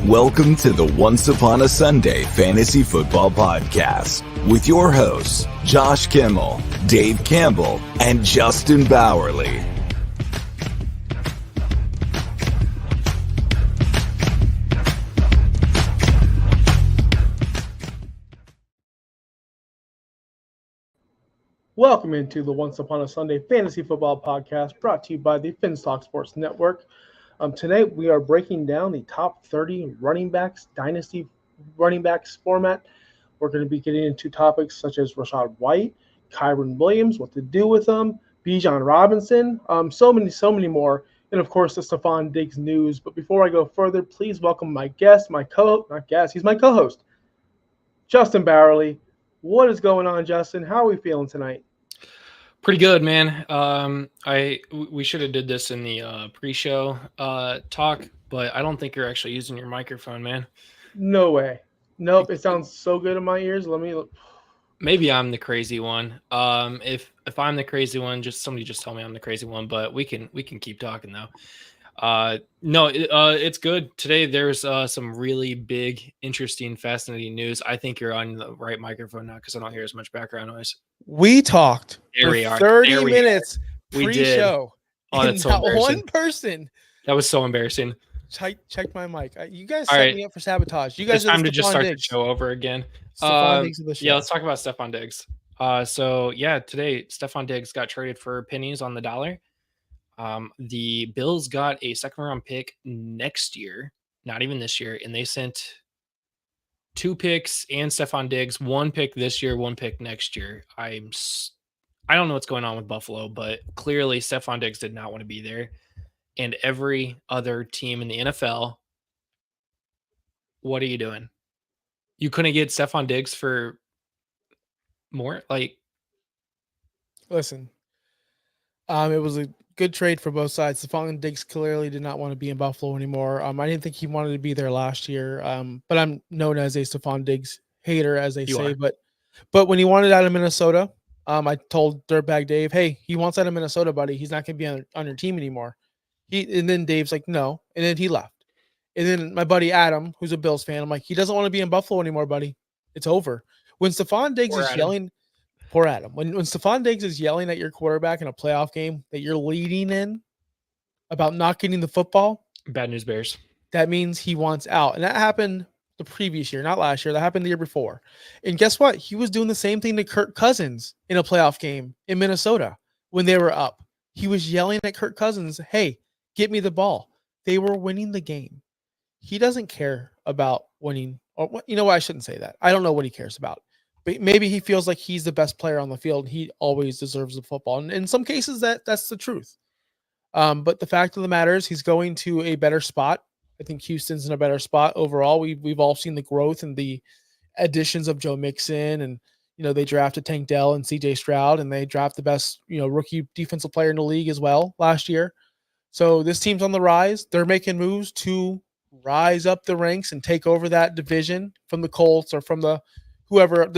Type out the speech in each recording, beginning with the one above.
Welcome to the Once Upon a Sunday Fantasy Football Podcast with your hosts, Josh Kimmel, Dave Campbell, and Justin Bowerly. Welcome into the Once Upon a Sunday Fantasy Football Podcast brought to you by the Finstock Sports Network. Tonight we are breaking down the top 30 running backs, Dynasty running backs format. We're going to be getting into topics such as Rashad White, Kyron Williams, what to do with them, Bijan Robinson, so many more, and of course the Stephon Diggs news. But before I go further, please welcome my guest, he's my co-host, Justin Bowerly. What is going on, Justin? How are we feeling tonight? Pretty good, man. We should have did this in the pre-show talk, but I don't think you're actually using your microphone, man. No way. Nope. It sounds so good in my ears. Let me look. Maybe I'm the crazy one. If I'm the crazy one, somebody just tell me I'm the crazy one. But we can keep talking though. It's good. Today there's some really big, interesting, fascinating news. I think you're on the right microphone now because I don't hear as much background noise. We talked for 30 minutes pre-show. And not one person. That was so embarrassing. Check my mic. You guys set me up for sabotage. You guys it's time to just start the show over again. Diggs of the show. Yeah, let's talk about Stephon Diggs. Today Stephon Diggs got traded for pennies on the dollar. The Bills got a second-round pick next year, not even this year, and they sent 2 picks and Stephon Diggs, 1 pick this year, 1 pick next year. I don't know what's going on with Buffalo, but clearly Stephon Diggs did not want to be there. And every other team in the NFL, what are you doing? You couldn't get Stephon Diggs for more? Listen, it was a good trade for both sides. Stephon Diggs clearly did not want to be in Buffalo anymore. I didn't think he wanted to be there last year. But I'm known as a Stephon Diggs hater, as they say. But when he wanted out of Minnesota, I told Dirtbag Dave, hey, he wants out of Minnesota, buddy. He's not going to be on your team anymore. And then Dave's like, no. And then he left. And then my buddy Adam, who's a Bills fan, I'm like, he doesn't want to be in Buffalo anymore, buddy. It's over. When Stephon Diggs is yelling, poor Adam. When Stephon Diggs is yelling at your quarterback in a playoff game that you're leading in about not getting the football, bad news bears. That means he wants out. And that happened the previous year, not last year. That happened the year before. And guess what? He was doing the same thing to Kirk Cousins in a playoff game in Minnesota when they were up. He was yelling at Kirk Cousins, hey, get me the ball. They were winning the game. He doesn't care about winning. Or, you know what? I shouldn't say that. I don't know what he cares about. But maybe he feels like he's the best player on the field. He always deserves the football. And in some cases, that's the truth. But the fact of the matter is he's going to a better spot. I think Houston's in a better spot overall. We've all seen the growth and the additions of Joe Mixon. And, they drafted Tank Dell and CJ Stroud. And they drafted the best, rookie defensive player in the league as well last year. So this team's on the rise. They're making moves to rise up the ranks and take over that division from the Colts or from the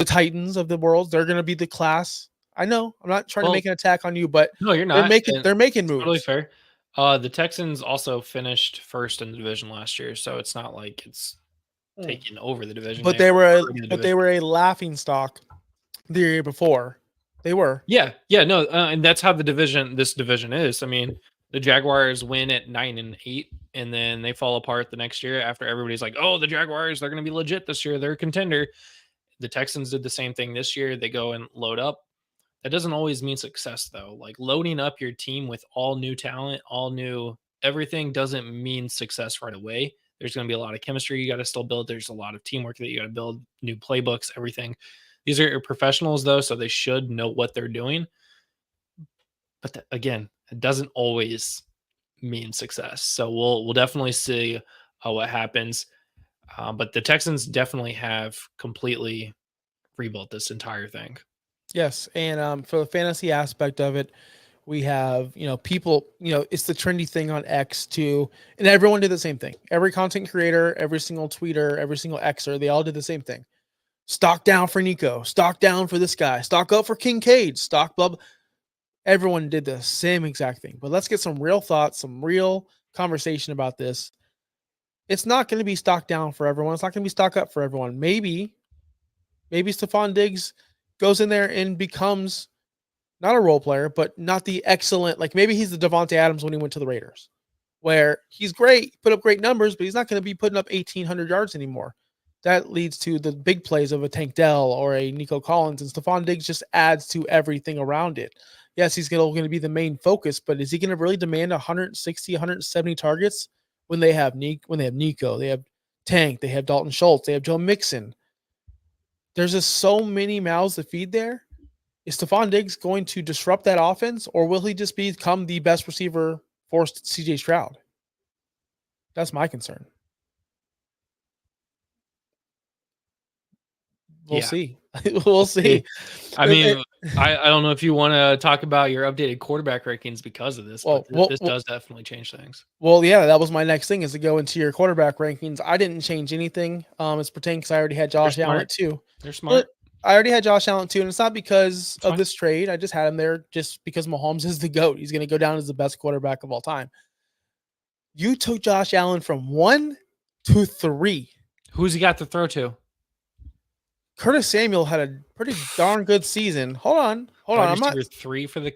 Titans of the world. They're going to be the class. I know I'm not trying to make an attack on you, but no, you're not. They're making moves. Totally fair. The Texans also finished first in the division last year, so it's not like it's taking over the division. But they were a laughing stock the year before. They were. Yeah, no, and that's how this division is. I mean, the Jaguars win at 9-8, and then they fall apart the next year after everybody's like, "Oh, the Jaguars, they're going to be legit this year. They're a contender." The Texans did the same thing this year. They go and load up. That doesn't always mean success, though. Like loading up your team with all new talent, all new everything doesn't mean success right away. There's going to be a lot of chemistry you got to still build. There's a lot of teamwork that you got to build, new playbooks, everything. These are professionals, though, so they should know what they're doing. But again, it doesn't always mean success. So we'll definitely see what happens. But the Texans definitely have completely rebuilt this entire thing. Yes, and for the fantasy aspect of it, we have, people, it's the trendy thing on X too, and everyone did the same thing. Every content creator, every single tweeter, every single Xer, they all did the same thing. Stock down for Nico, stock down for this guy, stock up for Kincaid, stock blah, blah. Everyone did the same exact thing. But let's get some real thoughts, some real conversation about this. it's not going to be stock down for everyone. It's not going to be stock up for everyone. Maybe Stephon Diggs goes in there and becomes not a role player, but not the excellent, like maybe he's the Devontae Adams when he went to the Raiders, where he's great, put up great numbers, but he's not going to be putting up 1,800 yards anymore. That leads to the big plays of a Tank Dell or a Nico Collins, and Stephon Diggs just adds to everything around it. Yes, he's going to be the main focus, but is he going to really demand 160, 170 targets when they have Nico, they have Tank, they have Dalton Schultz, they have Joe Mixon? There's just so many mouths to feed there. Is Stephon Diggs going to disrupt that offense, or will he just become the best receiver for CJ Stroud? That's my concern. We'll see. We'll see. I mean, I don't know if you want to talk about your updated quarterback rankings because of this, but this does definitely change things. Well, yeah, that was my next thing, is to go into your quarterback rankings. I didn't change anything. It's pertaining because I already had Josh Allen too. They're smart. I already had Josh Allen too, and it's not because of this trade. I just had him there just because Mahomes is the GOAT. He's going to go down as the best quarterback of all time. You took Josh Allen from 1 to 3. Who's he got to throw to? Curtis Samuel had a pretty darn good season. Hold on. I'm not 3 for the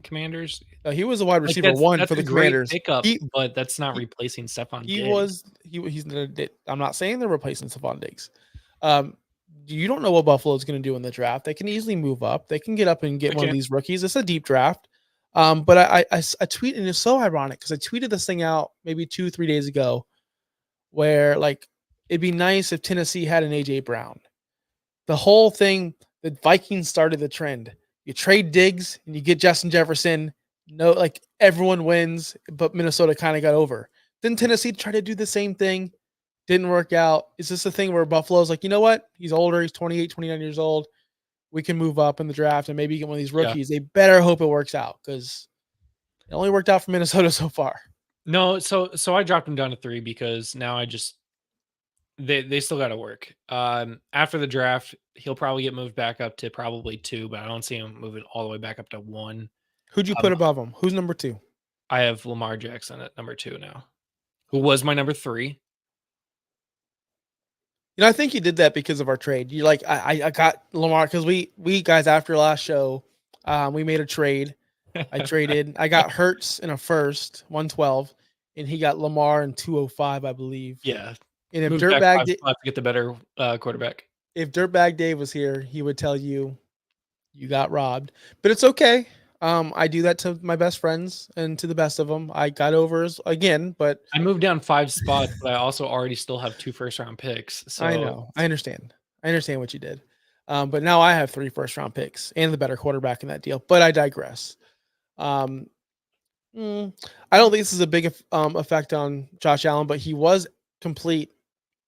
Commanders. He was a wide receiver 1 for the Commanders. Pickup, but that's not replacing Stephon Diggs. I'm not saying they're replacing Stephon Diggs. You don't know what Buffalo is going to do in the draft. They can easily move up. They can get up and get one of these rookies. It's a deep draft. But I tweeted, and it's so ironic because I tweeted this thing out maybe 2-3 days ago, where like it'd be nice if Tennessee had an AJ Brown. The whole thing, the Vikings started the trend. You trade Diggs and you get Justin Jefferson. No, like everyone wins, but Minnesota kind of got over. Then Tennessee tried to do the same thing. Didn't work out. Is this a thing where Buffalo's like, you know what? He's older. He's 28, 29 years old. We can move up in the draft and maybe get one of these rookies. Yeah. They better hope it works out because it only worked out for Minnesota so far. No, so I dropped him down to 3 because now I just they still got to work. After the draft, he'll probably get moved back up to probably 2, but I don't see him moving all the way back up to 1. Who'd you put above him? Who's number 2? I have Lamar Jackson at number 2 now, who was my number 3. You know, I think you did that because of our trade. You like, I got Lamar because we guys after last show, we made a trade. I traded. I got Hurts in a first, 112, and he got Lamar in 205, I believe. Yeah. And if Dirtbag Dave to get the better quarterback. If Dirtbag Dave was here, he would tell you got robbed. But it's okay. I do that to my best friends and to the best of them. I got overs again, but I moved down 5 spots, but I also already still have 2 first-round picks. So I know. I understand what you did. But now I have 3 first-round picks and the better quarterback in that deal. But I digress. I don't think this is a big effect on Josh Allen, but he was complete,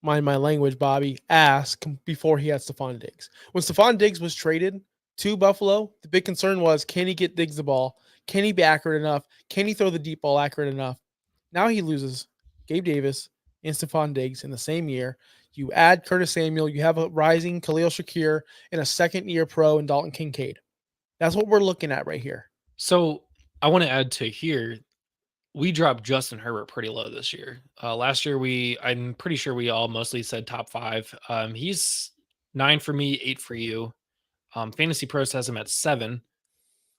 mind my language, Bobby, ass before he had Stephon Diggs. When Stephon Diggs was traded to Buffalo, the big concern was, can he get Diggs the ball? Can he be accurate enough? Can he throw the deep ball accurate enough? Now he loses Gabe Davis and Stephon Diggs in the same year. You add Curtis Samuel. You have a rising Khalil Shakir and a second-year pro in Dalton Kincaid. That's what we're looking at right here. So I want to add to here, we dropped Justin Herbert pretty low this year. Last year, I'm pretty sure we all mostly said top 5. He's 9 for me, 8 for you. Fantasy Pros has him at 7,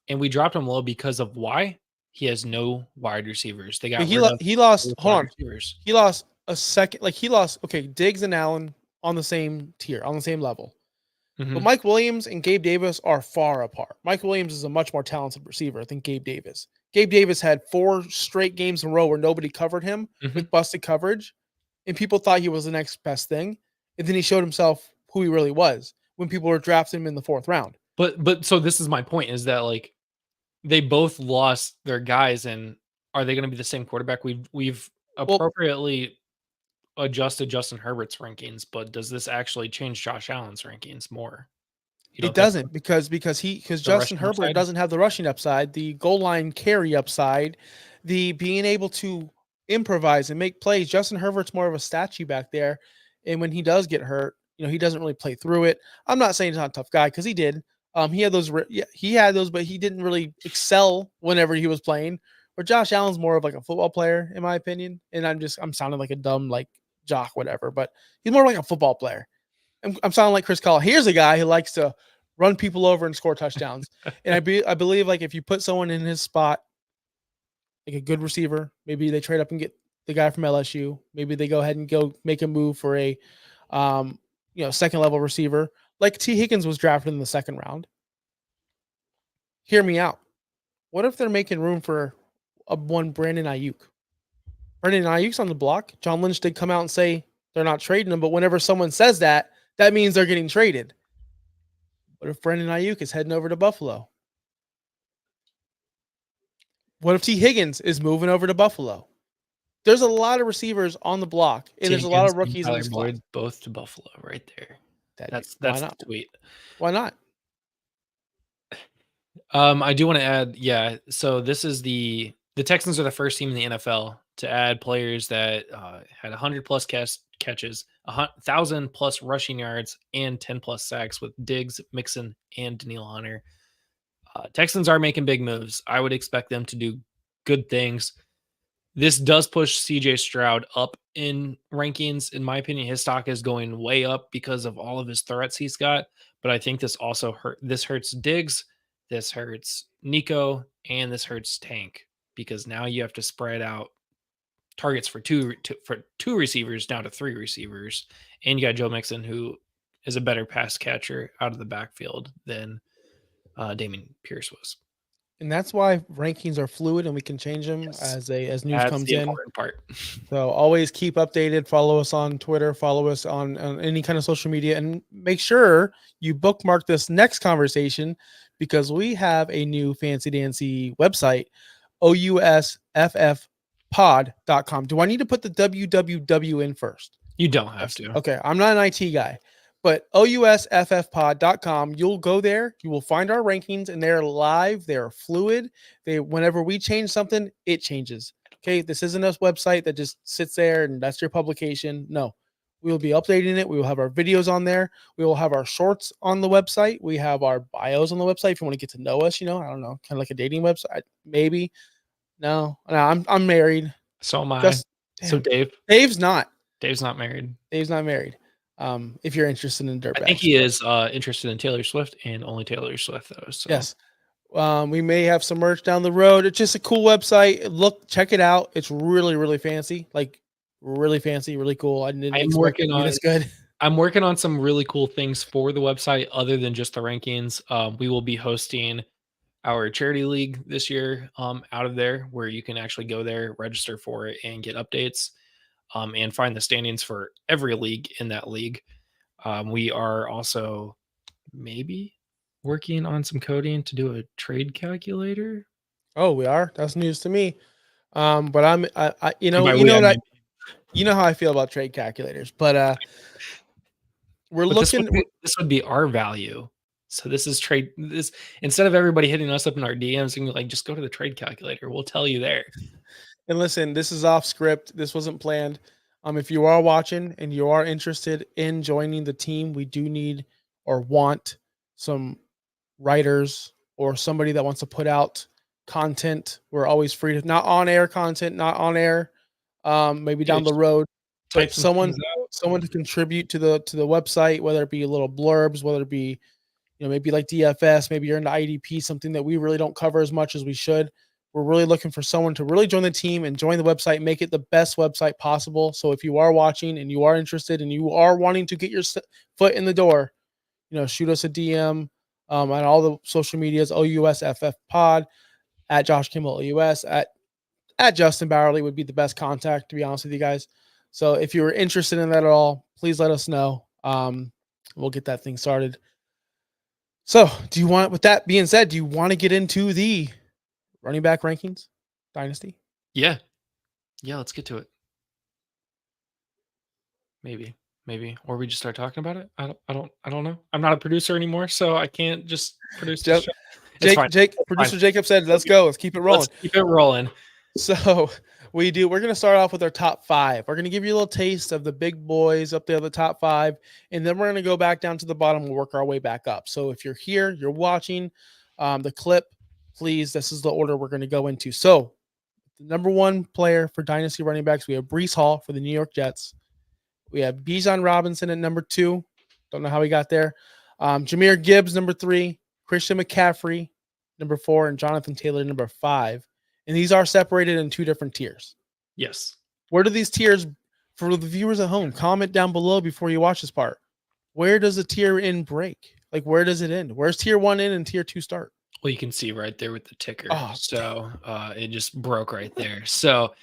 and we dropped him low because of why? He has no wide receivers. They got he lost. Hold on, receivers. He lost a second. Like he lost. Okay, Diggs and Allen on the same tier, on the same level. Mm-hmm. But Mike Williams and Gabe Davis are far apart. Mike Williams is a much more talented receiver than Gabe Davis. Gabe Davis had 4 straight games in a row where nobody covered him with busted coverage, and people thought he was the next best thing. And then he showed himself who he really was when people were drafting him in the 4th round. But so this is my point, is that like they both lost their guys, and are they going to be the same quarterback? We've appropriately adjusted Justin Herbert's rankings, but does this actually change Josh Allen's rankings more? It doesn't because Justin Herbert doesn't have the rushing upside, the goal line carry upside, the being able to improvise and make plays. Justin Herbert's more of a statue back there, and when he does get hurt, he doesn't really play through it. I'm not saying he's not a tough guy because he did. He had those, but he didn't really excel whenever he was playing. Where Josh Allen's more of like a football player, in my opinion. And I'm sounding like a dumb jock, whatever, but he's more like a football player. I'm sounding like Chris Call. Here's a guy who likes to run people over and score touchdowns. And I believe like if you put someone in his spot, like a good receiver, maybe they trade up and get the guy from LSU. Maybe they go ahead and go make a move for a second level receiver. Like T. Higgins was drafted in the second round. Hear me out. What if they're making room for one Brandon Ayuk? Brandon Ayuk's on the block. John Lynch did come out and say they're not trading him, but whenever someone says that, that means they're getting traded. What if Brandon Ayuk is heading over to Buffalo? What if T. Higgins is moving over to Buffalo? There's a lot of receivers on the block, and there's a lot of rookies in this class. Both to Buffalo right there. That's sweet. Why not? I do want to add, so this is the Texans are the first team in the NFL to add players that had 100+ catches, 1,000+ rushing yards, and 10+ sacks with Diggs, Mixon, and Danielle Hunter. Texans are making big moves. I would expect them to do good things. This does push CJ Stroud up in rankings. In my opinion, his stock is going way up because of all of his threats he's got. But I think this also hurts Diggs, this hurts Nico, and this hurts Tank, because now you have to spread out targets for two receivers down to 3 receivers. And you got Joe Mixon, who is a better pass catcher out of the backfield than Dameon Pierce was. And that's why rankings are fluid and we can change them as news comes in. Important part. So always keep updated. Follow us on Twitter. Follow us on any kind of social media, and make sure you bookmark this next conversation, because we have a new fancy dancy website, OUSFFpod.com. Do I need to put the www in first? You don't have to. Okay, I'm not an IT guy. But OUSFFpod.com, you'll go there, you will find our rankings, and they're live, they're fluid. Whenever we change something, it changes. Okay, this isn't a website that just sits there and that's your publication. No, we will be updating it. We will have our videos on there. We will have our shorts on the website. We have our bios on the website. If you want to get to know us, I don't know, kind of like a dating website, maybe. No, I'm married. So am I. So Dave's not married. Dave's not married. If you're interested in dirtbags, I think he is interested in Taylor Swift, and only Taylor Swift though. So. Yes. We may have some merch down the road. It's just a cool website. Check it out. It's really, really fancy. Like really fancy, really cool. I'm working on this good. I'm working on some really cool things for the website other than just the rankings. We will be hosting our charity league this year out of there, where you can actually go there, register for it, and get updates. And find the standings for every league in that league. We are also maybe working on some coding to do a trade calculator. Oh, we are? That's news to me. But you know how I feel about trade calculators. But This would be our value. So this is trade. This, instead of everybody hitting us up in our DMs and like, just go to the trade calculator. We'll tell you there. And listen, this is off script. This wasn't planned. If you are watching and you are interested in joining the team, we do need or want some writers or somebody that wants to put out content. We're always free to, not on air content, not on air, maybe down the road, but someone to contribute to the website, whether it be little blurbs, whether it be, maybe like DFS, maybe you're into IDP, something that we really don't cover as much as we should. We're really looking for someone to really join the team and join the website, make it the best website possible. So if you are watching and you are interested and you are wanting to get your foot in the door, shoot us a DM on all the social medias, OUSFFpod, at Josh Kimmel OUS, at Justin Bowerly would be the best contact, to be honest with you guys. So if you're interested in that at all, please let us know. We'll get that thing started. So with that being said, do you want to get into the running back rankings Dynasty? Yeah, let's get to it. Maybe, or we just start talking about it. I don't know. I'm not a producer anymore, so I can't just produce. Producer Jacob said, "Let's go. Let's keep it rolling." Let's keep it rolling. So we're going to start off with our top 5. We're going to give you a little taste of the big boys up there, the top 5, and then we're going to go back down to the bottom and work our way back up. So if you're here, you're watching the clip, please, this is the order we're going to go into. So the number 1 player for Dynasty running backs, we have Breece Hall for the New York Jets. We have Bijan Robinson at number 2. Don't know how he got there. Jahmyr Gibbs, number 3. Christian McCaffrey, number 4. And Jonathan Taylor, number 5. And these are separated in 2 different tiers. Yes. Where do these tiers, for the viewers at home, comment down below before you watch this part. Where does the tier end break? Like, where does it end? Where's tier 1 end and tier 2 start? Well, you can see right there with the ticker. Oh, so it just broke right there. So,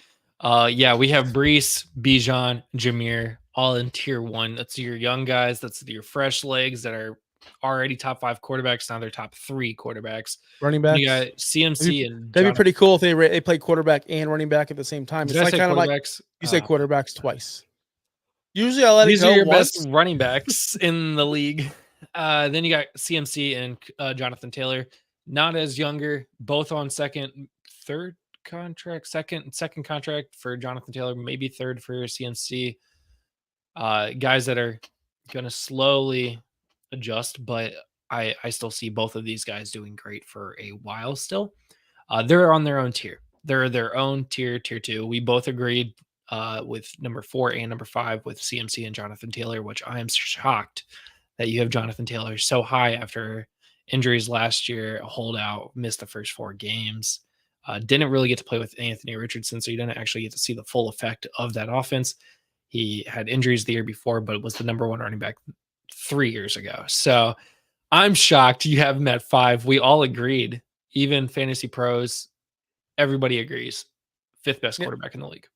yeah, we have Brees, Bijan, Jahmyr, all in tier 1. That's your young guys. That's your fresh legs that are already top 5 quarterbacks. Now they're top 3 quarterbacks. Running backs. You got CMC and that'd be pretty cool if they play quarterback and running back at the same time. Did it's I like say kind of like quarterbacks? you say quarterbacks twice. Usually I let These it go are your once. best running backs in the league. Then you got CMC and Jonathan Taylor, not as younger, both on second contract for Jonathan Taylor, maybe third for CMC. Guys that are going to slowly adjust, but I still see both of these guys doing great for a while still. They're on their own tier. They're their own tier 2. We both agreed with number 4 and number 5 with CMC and Jonathan Taylor, which I am shocked that you have Jonathan Taylor so high after injuries last year, a holdout, missed the first 4 games. Didn't really get to play with Anthony Richardson, so you didn't actually get to see the full effect of that offense. He had injuries the year before, but was the number 1 running back 3 years ago. So I'm shocked you have him at 5. We all agreed, even fantasy pros, everybody agrees. 5th best quarterback in the league.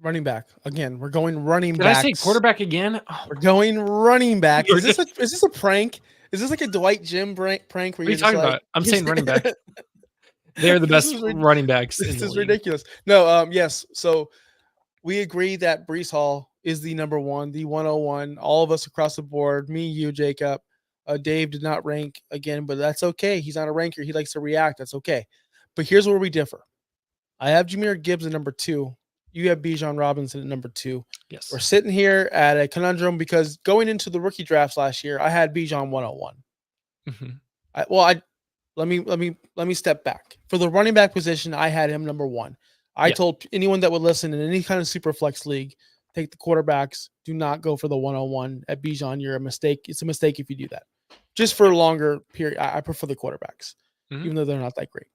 Running back. Again, we're going running back. back. Did I say quarterback again? Oh, we're going running back. Is this a prank? Is this like a Dwight Jim prank where what are you talking about? I'm saying running back. They're the best running backs. This is ridiculous. No, yes. So we agree that Brees Hall is the number 1, the 101. All of us across the board, me, you, Jacob. Dave did not rank again, but that's okay. He's not a ranker. He likes to react. That's okay. But here's where we differ. I have Jahmyr Gibbs at number 2. You have Bijan Robinson at number 2. Yes. We're sitting here at a conundrum because going into the rookie drafts last year, I had Bijan 101. Mm-hmm. Let me step back. For the running back position, I had him number 1. I told anyone that would listen in any kind of super flex league, take the quarterbacks. Do not go for the 101 at Bijan. You're a mistake. It's a mistake if you do that. Just for a longer period, I prefer the quarterbacks, even though they're not that great.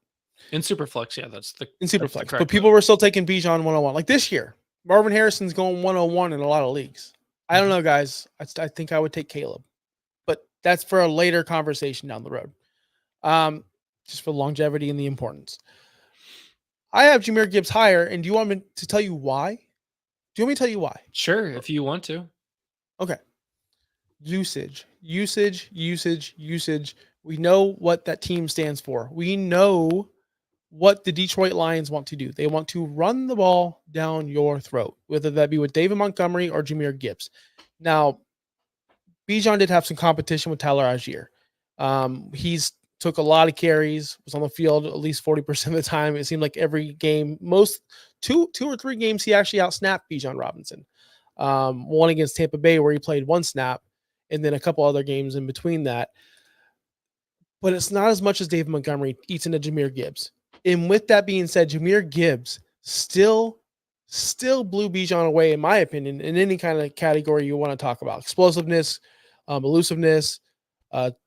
In Superflex, yeah, that's the in Superflex. But people were still taking Bijan 101. Like this year, Marvin Harrison's going 101 in a lot of leagues. I don't know, guys. I think I would take Caleb, but that's for a later conversation down the road. Just for longevity and the importance. I have Jahmyr Gibbs higher, and do you want me to tell you why? Do you want me to tell you why? Sure, if you want to. Okay. Usage. We know what that team stands for. We know what the Detroit Lions want to do. They want to run the ball down your throat, whether that be with David Montgomery or Jahmyr Gibbs. Now, Bijan did have some competition with Tyler Algier. He's took a lot of carries, was on the field at least 40% of the time. It seemed like every game, most two or three games, he actually outsnapped Bijan Robinson. One against Tampa Bay where he played 1 snap, and then a couple other games in between that. But it's not as much as David Montgomery eats into Jahmyr Gibbs. And with that being said, Jahmyr Gibbs still blew Bijan away, in my opinion, in any kind of category you want to talk about. Explosiveness, elusiveness,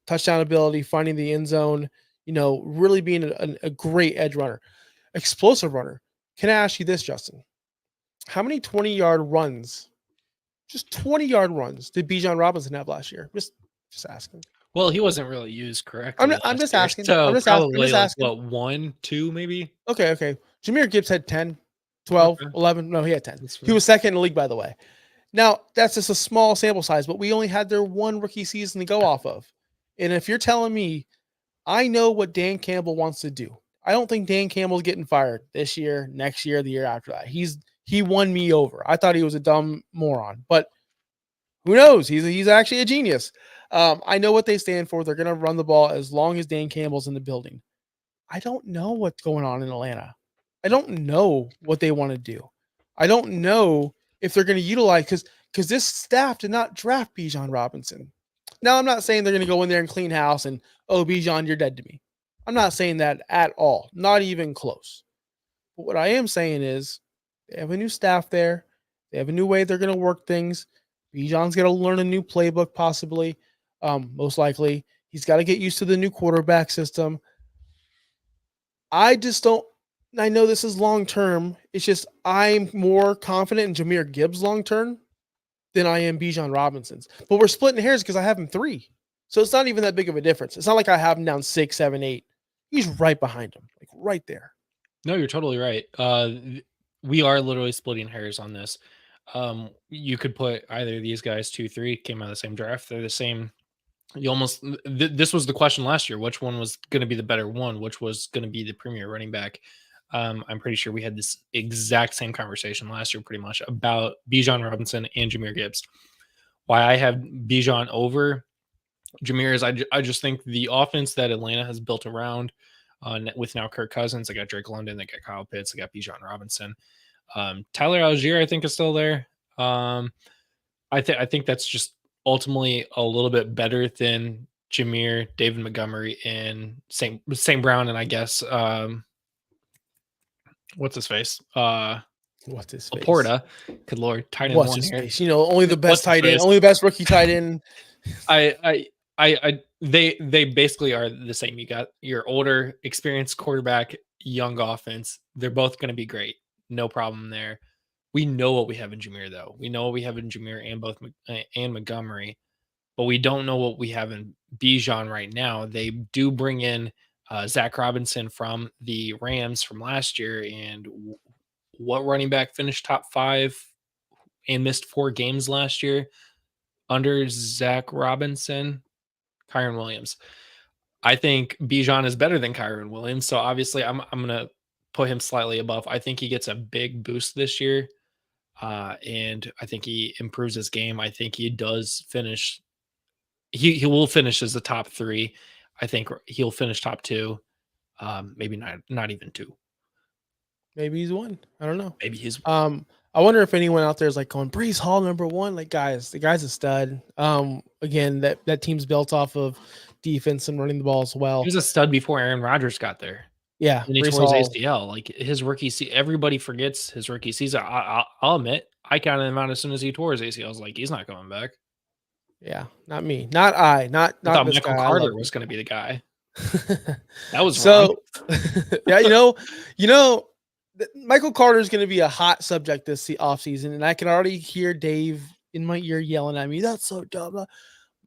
touchdown ability, finding the end zone, really being a great edge runner. Explosive runner. Can I ask you this, Justin? How many 20-yard runs, just 20-yard runs, did Bijan Robinson have last year? Just asking. Well, he wasn't really used correctly. I'm just asking. So I'm just probably asking. What, 1, 2 maybe? Okay. Jahmyr Gibbs had 10, 12, 11. No, he had 10. He was second in the league, by the way. Now, that's just a small sample size, but we only had their 1 rookie season to go off of. And if you're telling me, I know what Dan Campbell wants to do. I don't think Dan Campbell's getting fired this year, next year, the year after that. He won me over. I thought he was a dumb moron, but who knows? He's actually a genius. I know what they stand for. They're going to run the ball as long as Dan Campbell's in the building. I don't know what's going on in Atlanta. I don't know what they want to do. I don't know if they're going to utilize, because this staff did not draft Bijan Robinson. Now, I'm not saying they're going to go in there and clean house and, oh, Bijan, you're dead to me. I'm not saying that at all. Not even close. But what I am saying is they have a new staff there. They have a new way they're going to work things. Bijan's got to learn a new playbook, possibly, most likely. He's got to get used to the new quarterback system. I just don't. I know this is long term. It's just I'm more confident in Jahmyr Gibbs long term than I am Bijan Robinson's. But we're splitting hairs because I have him 3. So it's not even that big of a difference. It's not like I have him down 6, 7, 8. He's right behind him, like right there. No, you're totally right. We are literally splitting hairs on this. You could put either of these guys 2, 3 came out of the same draft. They're the same. You almost this was the question last year. Which one was going to be the better one? Which was going to be the premier running back? I'm pretty sure we had this exact same conversation last year, pretty much about Bijan Robinson and Jahmyr Gibbs. Why I have Bijan over Jahmyr is I just think the offense that Atlanta has built around with now Kirk Cousins, they got Drake London, they got Kyle Pitts, they got Bijan Robinson. Tyler Algier, I think, is still there. I think that's just ultimately a little bit better than Jahmyr, David Montgomery, and St. Brown, and I guess what's his face? What's his face? Laporta. Good Lord, tight end What's one his here. face? You know, only the best What's his tight end, face? only the best rookie tight end. They basically are the same. You got your older, experienced quarterback, young offense. They're both going to be great. No problem there. We know what we have in Jahmyr, though. We know what we have in Jahmyr and Montgomery, but we don't know what we have in Bijan right now. They do bring in Zach Robinson from the Rams from last year, and what running back finished top 5 and missed 4 games last year under Zach Robinson? Kyron Williams. I think Bijan is better than Kyron Williams, so obviously I'm gonna put him slightly above. I think he gets a big boost this year, and I think he improves his game. I think he does finish. He will finish as the top 3. I think he'll finish top 2, maybe not even 2. Maybe he's 1. I don't know. Maybe he's. I wonder if anyone out there is like going Breece Hall #1. Like, guys, the guy's a stud. Again, that team's built off of defense and running the ball as well. He was a stud before Aaron Rodgers got there. Yeah, And he tore his ACL. Like his rookie season, everybody forgets his rookie season. I'll admit, I counted him out as soon as he tore his ACL. I was like, he's not coming back. Yeah, not me, not I, not I thought this Michael guy. Carter was going to be the guy. That was so. wrong. Yeah, you know, Michael Carter is going to be a hot subject this offseason, and I can already hear Dave in my ear yelling at me. That's so dumb.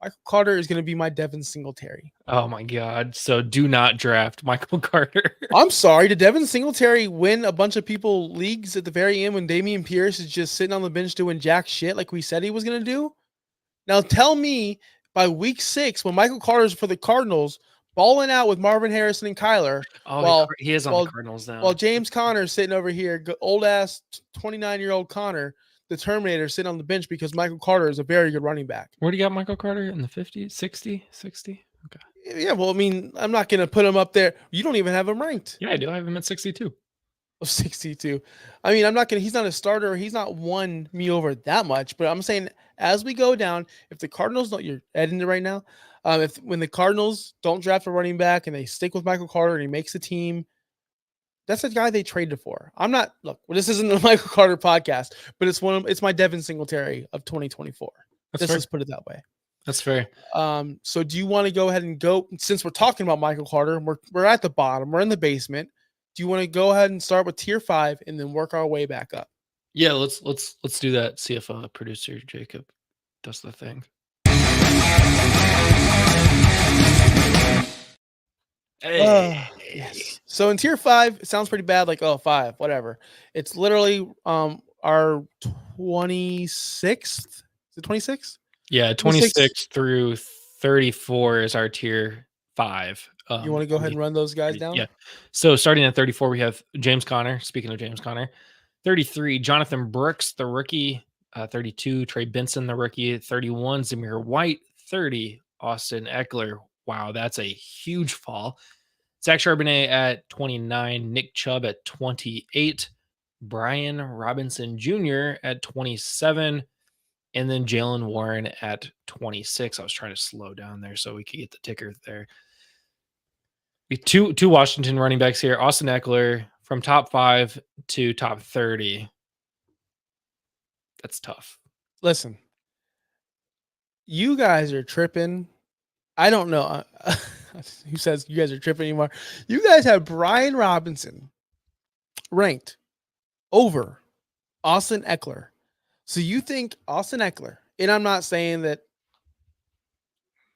Michael Carter is going to be my Devin Singletary. Oh my God! So do not draft Michael Carter. I'm sorry. Did Devin Singletary win a bunch of people leagues at the very end when Dameon Pierce is just sitting on the bench doing jack shit like we said he was going to do? Now tell me by week 6 when Michael Carter's for the Cardinals balling out with Marvin Harrison and Kyler. Oh, he is on the Cardinals now. While James Conner's sitting over here, old ass 29-year-old Connor, the Terminator, sitting on the bench because Michael Carter is a very good running back. Where do you got Michael Carter? In the 50s, 60? Okay. Yeah, well, I mean, I'm not going to put him up there. You don't even have him ranked. Yeah, I do. I have him at 62. 62. I mean, he's not a starter. He's not won me over that much, but I'm saying as we go down, if the Cardinals you're editing it right now. When the Cardinals don't draft a running back and they stick with Michael Carter and he makes the team, that's the guy they traded for. This isn't the Michael Carter podcast, but it's my Devin Singletary of 2024. Let's put it that way. That's fair. So do you want to go ahead and go, since we're talking about Michael Carter, we're at the bottom, we're in the basement. Do you want to go ahead and start with tier 5 and then work our way back up? Yeah, let's do that. See if producer Jacob does the thing. Hey. Yes. So in tier 5, it sounds pretty bad, like 5, whatever. It's literally our 26th. Is it 26? Yeah, 26 through 34 is our tier 5. You want to go ahead and run those guys down? Yeah. So starting at 34, we have James Conner. Speaking of James Conner, 33, Jonathan Brooks, the rookie. 32, Trey Benson, the rookie. 31, Zamir White. 30, Austin Eckler. Wow, that's a huge fall. Zach Charbonnet at 29, Nick Chubb at 28, Brian Robinson Jr. at 27, and then Jalen Warren at 26. I was trying to slow down there so we could get the ticker there. Two Washington running backs here. Austin Eckler from top 5 to top 30. That's tough. Listen, You guys are tripping. I don't know who says you guys are tripping anymore. You guys have Brian Robinson ranked over Austin Eckler. So you think Austin Eckler, and I'm not saying that,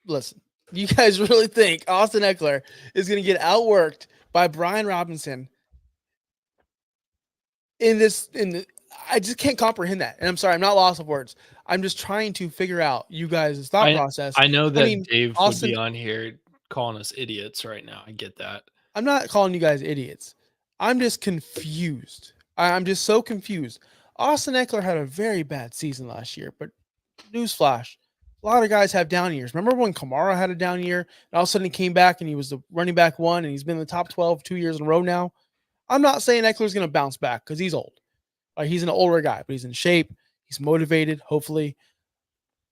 listen, you guys really think Austin Eckler is going to get outworked by Brian Robinson I just can't comprehend that. And I'm sorry, I'm not lost of words. I'm just trying to figure out you guys' thought process. I know that mean, Dave Austin, would be on here calling us idiots right now. I get that. I'm not calling you guys idiots. I'm just confused. I'm just so confused. Austin Eckler had a very bad season last year, but newsflash, a lot of guys have down years. Remember when Kamara had a down year and all of a sudden he came back and he was the running back 1 and he's been in the top 12 2 years in a row now? I'm not saying Eckler's going to bounce back because he's old. He's an older guy, but he's in shape. He's motivated, hopefully.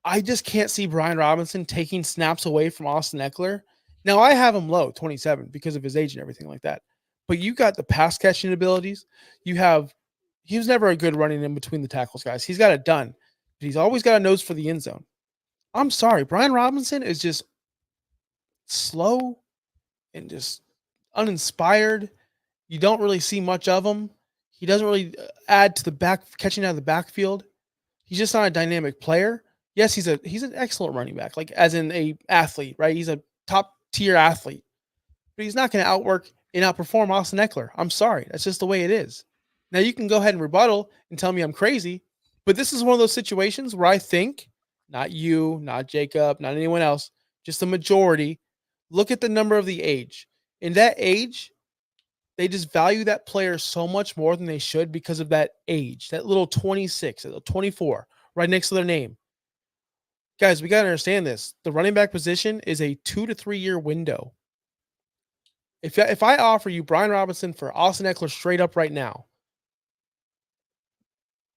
I just can't see Brian Robinson taking snaps away from Austin Eckler. Now, I have him low, 27, because of his age and everything like that. But you got the pass catching abilities. He was never a good running in between the tackles, guys. He's got it done. But he's always got a nose for the end zone. I'm sorry. Brian Robinson is just slow and just uninspired. You don't really see much of him. He doesn't really add to the catching out of the backfield. He's just not a dynamic player. Yes, he's an excellent running back, like as in a athlete, right? He's a top tier athlete, but he's not going to outwork and outperform Austin Eckler. I'm sorry. That's just the way it is. Now you can go ahead and rebuttal and tell me I'm crazy, but this is one of those situations where I think not you, not Jacob, not anyone else, just the majority look at the number of the age. In that age, they just value that player so much more than they should because of that age, that little 26, that little 24 right next to their name. Guys, we got to understand this. The running back position is a 2 to 3 year window. If I offer you Brian Robinson for Austin Eckler straight up right now,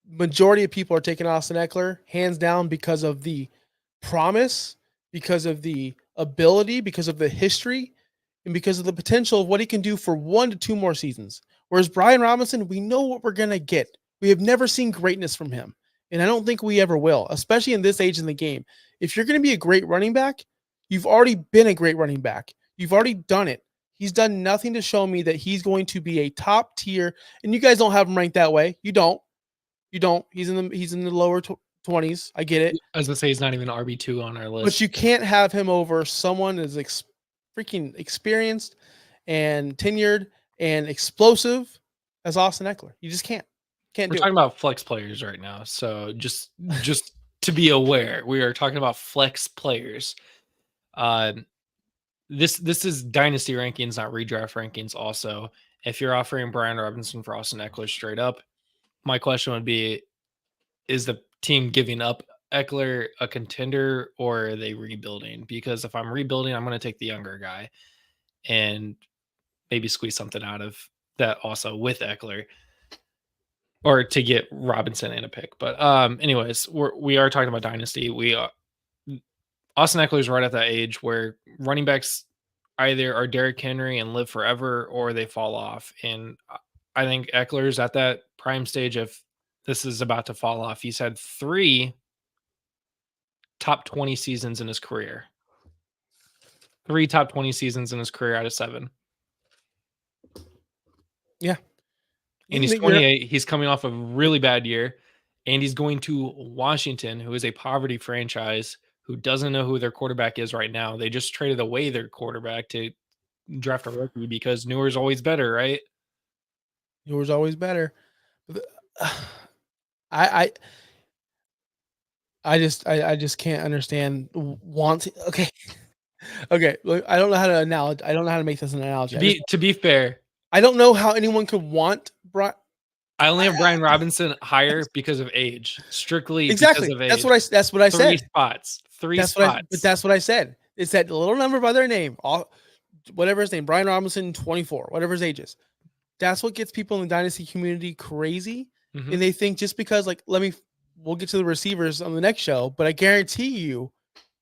majority of people are taking Austin Eckler hands down because of the promise, because of the ability, because of the history, and because of the potential of what he can do for 1 to 2 more seasons. Whereas Brian Robinson, we know what we're going to get. We have never seen greatness from him. And I don't think we ever will, especially in this age in the game. If you're going to be a great running back, you've already been a great running back. You've already done it. He's done nothing to show me that he's going to be a top tier. And you guys don't have him ranked that way. You don't. He's in the lower 20s. I get it. I was going to say he's not even RB2 on our list. But you can't have him over someone as freaking experienced and tenured and explosive as Austin Eckler. You just can't. We're talking about flex players right now. So just to be aware, we are talking about flex players. This is dynasty rankings, not redraft rankings. Also, if you're offering Brian Robinson for Austin Eckler straight up, my question would be, is the team giving up Eckler a contender or are they rebuilding? Because if I'm rebuilding, I'm going to take the younger guy and maybe squeeze something out of that also with Eckler, or to get Robinson in a pick. But anyways, we are talking about dynasty. Austin Eckler is right at that age where running backs either are Derrick Henry and live forever or they fall off. And I think Eckler's at that prime stage of this is about to fall off. He's had 3 top 20 seasons in his career. 3 top 20 seasons in his career out of 7. Yeah. And he's 28. He's coming off a really bad year. And he's going to Washington, who is a poverty franchise, who doesn't know who their quarterback is right now. They just traded away their quarterback to draft a rookie because newer's always better, right? Newer's always better. I just can't understand okay. Look, I don't know how to make this an analogy. To be fair, I don't know how anyone could want Brian. I only have Brian Robinson higher because of age, strictly exactly. Because of age. That's what I said. 3 spots. But that's what I said. It's that little number by their name, whatever his name, Brian Robinson, 24, whatever his age is. That's what gets people in the dynasty community crazy. Mm-hmm. And they think just because, we'll get to the receivers on the next show, but I guarantee you,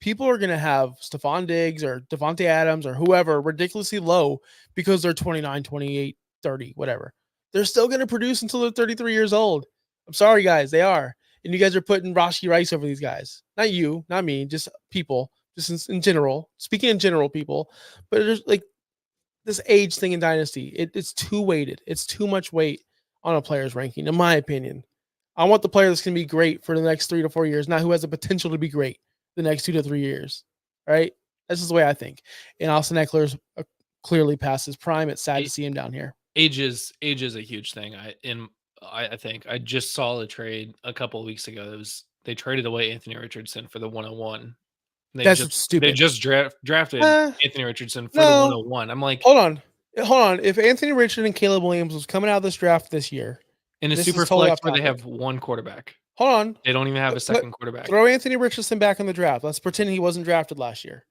people are going to have Stephon Diggs or Devontae Adams or whoever ridiculously low because they're 29, 28, 30, whatever. They're still going to produce until they're 33 years old. I'm sorry, guys. They are. and you guys are putting Rashi Rice over these guys. Not you, not me, just people, just in general. Speaking in general, people. But there's like this age thing in Dynasty. It's too weighted. It's too much weight on a player's ranking, in my opinion. I want the player that's going to be great for the next 3 to 4 years, not who has the potential to be great the next 2 to 3 years. Right? This is the way I think. And Austin Eckler's clearly past his prime. It's sad to see him down here. Age is a huge thing. I think I just saw a trade a couple of weeks ago. They traded away Anthony Richardson for the 101. That's stupid. They just drafted Anthony Richardson for the 101. I'm like, hold on. If Anthony Richardson and Caleb Williams was coming out of this draft this year, in a super flex where they have one quarterback. Hold on. They don't even have a second quarterback. Throw Anthony Richardson back in the draft. Let's pretend he wasn't drafted last year.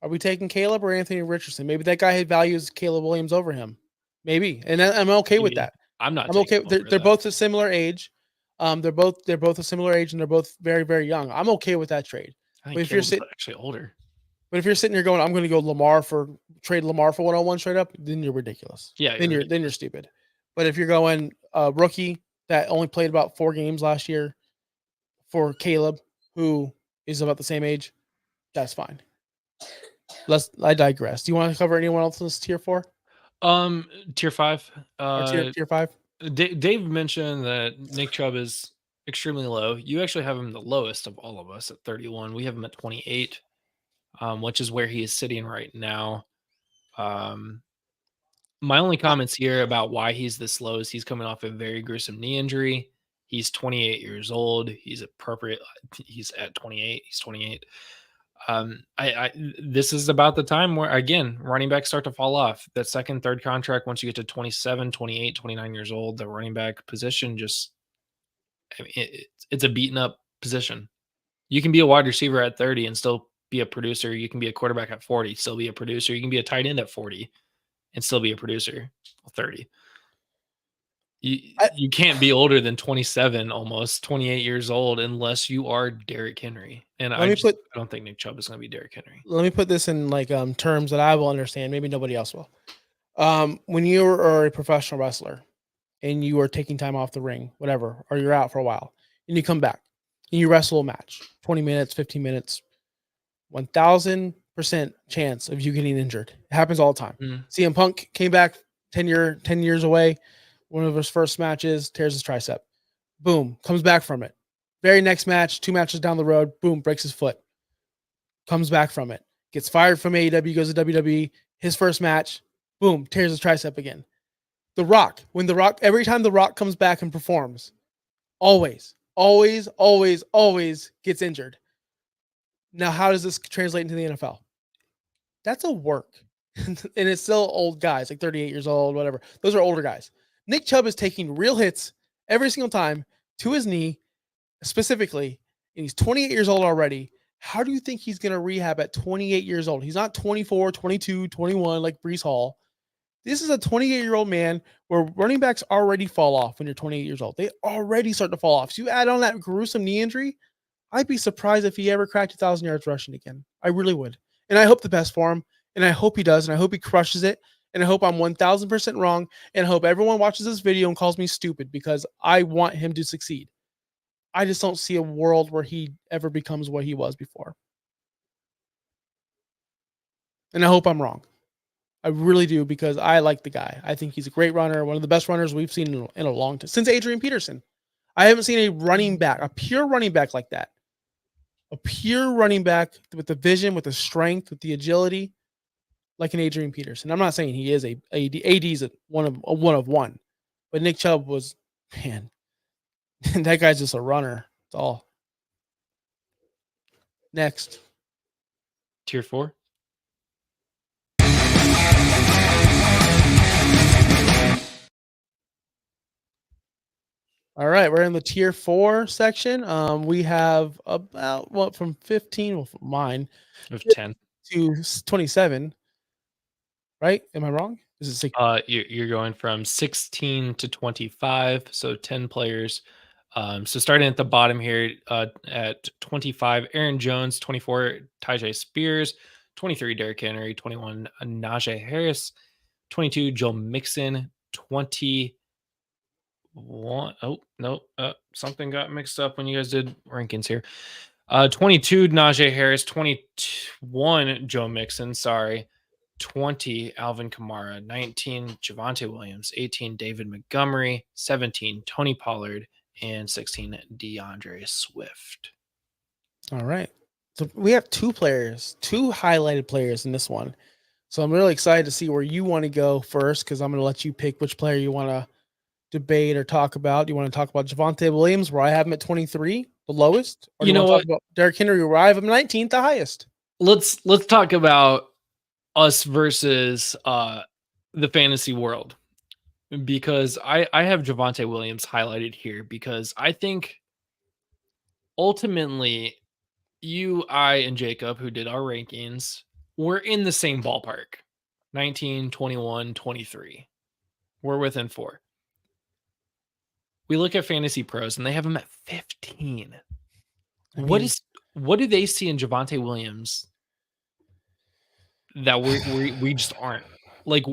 Are we taking Caleb or Anthony Richardson? Maybe that guy values Caleb Williams over him. Maybe, and I'm okay with that. I'm okay. They're both a similar age. They're both a similar age, and they're both very, very young. I'm okay with that trade. I think Caleb's actually older. But if you're sitting here going, I'm going to go trade Lamar for 101 straight up, then you're ridiculous. Yeah, then you're stupid. But if you're going rookie that only played about 4 games last year for Caleb, who is about the same age, that's fine. I digress. Do you want to cover anyone else in this tier 4? Tier 5. Tier 5. Dave mentioned that Nick Chubb is extremely low. You actually have him the lowest of all of us at 31. We have him at 28, which is where he is sitting right now. My only comments here about why he's this low is he's coming off a very gruesome knee injury. He's 28 years old. He's appropriate. He's at 28. He's 28. This is about the time where, again, running backs start to fall off. That second, third contract, once you get to 27, 28, 29 years old, the running back position it's a beaten up position. You can be a wide receiver at 30 and still be a producer. You can be a quarterback at 40, still be a producer. You can be a tight end at 40 and still be a producer at 30. You can't be older than 27, almost 28 years old, unless you are Derrick Henry. And I don't think Nick Chubb is going to be Derrick Henry. Let me put this in terms that I will understand. Maybe nobody else will. When you are a professional wrestler and you are taking time off the ring, whatever, or you're out for a while, and you come back and you wrestle a match, 20 minutes, 15 minutes, 1,000% chance of you getting injured. It happens all the time. CM Punk came back 10 years away. One of his first matches, tears his tricep. Boom, comes back from it. Very next match, 2 matches down the road, boom, breaks his foot. Comes back from it. Gets fired from AEW, goes to WWE. His first match, boom, tears his tricep again. Every time The Rock comes back and performs, always gets injured. Now, how does this translate into the NFL? That's a work. And it's still old guys, like 38 years old, whatever. Those are older guys. Nick Chubb is taking real hits every single time to his knee, specifically, and he's 28 years old already. How do you think he's going to rehab at 28 years old? He's not 24, 22, 21 like Breece Hall. This is a 28-year-old man where running backs already fall off when you're 28 years old. They already start to fall off. So you add on that gruesome knee injury, I'd be surprised if he ever cracked 1,000 yards rushing again. I really would. And I hope the best for him, and I hope he does, and I hope he crushes it. And I hope I'm 1,000% wrong, and I hope everyone watches this video and calls me stupid because I want him to succeed. I just don't see a world where he ever becomes what he was before. And I hope I'm wrong. I really do, because I like the guy. I think he's a great runner, one of the best runners we've seen in a long time, since Adrian Peterson. I haven't seen a running back, a pure running back like that. A pure running back with the vision, with the strength, with the agility, like an Adrian Peterson. I'm not saying he is AD's a one of one, but Nick Chubb was, man, that guy's just a runner. That's all. Next. Tier 4. All right, we're in the tier 4 section. We have about from 15, well, from mine, of 10 to 27. Right? Am I wrong? Is it 16? You're going from 16 to 25, so 10 players. So starting at the bottom here, at 25, Aaron Jones, 24, Tyjae Spears, 23, Derrick Henry, 21, Najee Harris, 22, Joe Mixon, 20. one. Oh, no. Something got mixed up when you guys did rankings here. 22, Najee Harris. 21, Joe Mixon. Sorry. 20, Alvin Kamara. 19, Javonte Williams. 18, David Montgomery. 17, Tony Pollard. And 16, DeAndre Swift. All right. So we have two highlighted players in this one. So I'm really excited to see where you want to go first, because I'm going to let you pick which player you want to debate or talk about. Do you want to talk about Javonte Williams, where I have him at 23, the lowest? Or do you want to talk about Derrick Henry, where I have him 19th, the highest? Let's talk about us versus the fantasy world, because I have Javonte Williams highlighted here because I think ultimately you, I, and Jacob, who did our rankings, we're in the same ballpark. 19, 21, 23. We're within 4. We look at Fantasy Pros and they have him at 15. What do they see in Javonte Williams that we just aren't? Like,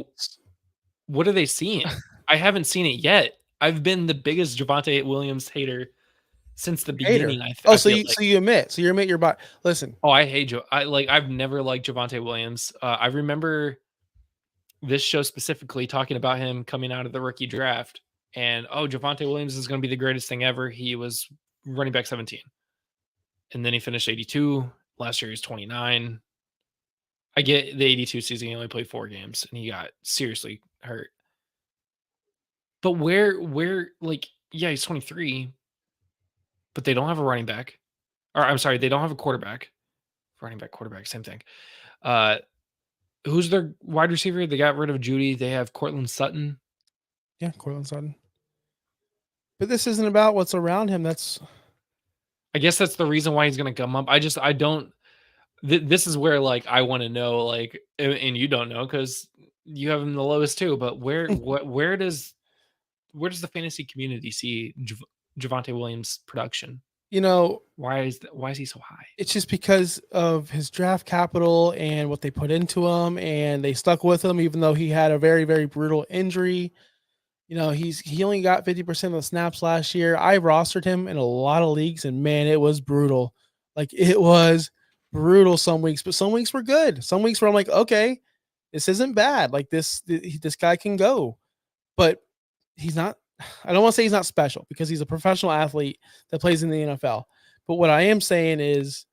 what are they seeing? I haven't seen it yet. I've been the biggest Javonte Williams hater since the beginning. So you admit your bot. Listen. Oh, I hate Joe. I've never liked Javonte Williams. I remember this show specifically talking about him coming out of the rookie draft, and Javonte Williams is going to be the greatest thing ever. He was running back 17, and then he finished 82. Last year he was 29. I get the 82 season. He only played 4 games, and he got seriously hurt. But where he's 23. But they don't have a running back. Or I'm sorry, they don't have a quarterback. Running back, quarterback, same thing. Who's their wide receiver? They got rid of Judy. They have Cortland Sutton. Yeah, Cortland Sutton. But this isn't about what's around him. I guess that's the reason why he's going to come up. I don't. This is where I want to know, and you don't know because you have him the lowest too. But where does the fantasy community see Javonte Williams' production? Why is he so high? It's just because of his draft capital and what they put into him, and they stuck with him even though he had a very, very brutal injury. He only got 50% of the snaps last year. I rostered him in a lot of leagues, and man, it was brutal. It was brutal some weeks, but some weeks were good. Some weeks where I'm like, okay, this isn't bad. This guy can go, but he's not. I don't want to say he's not special because he's a professional athlete that plays in the NFL. But what I am saying is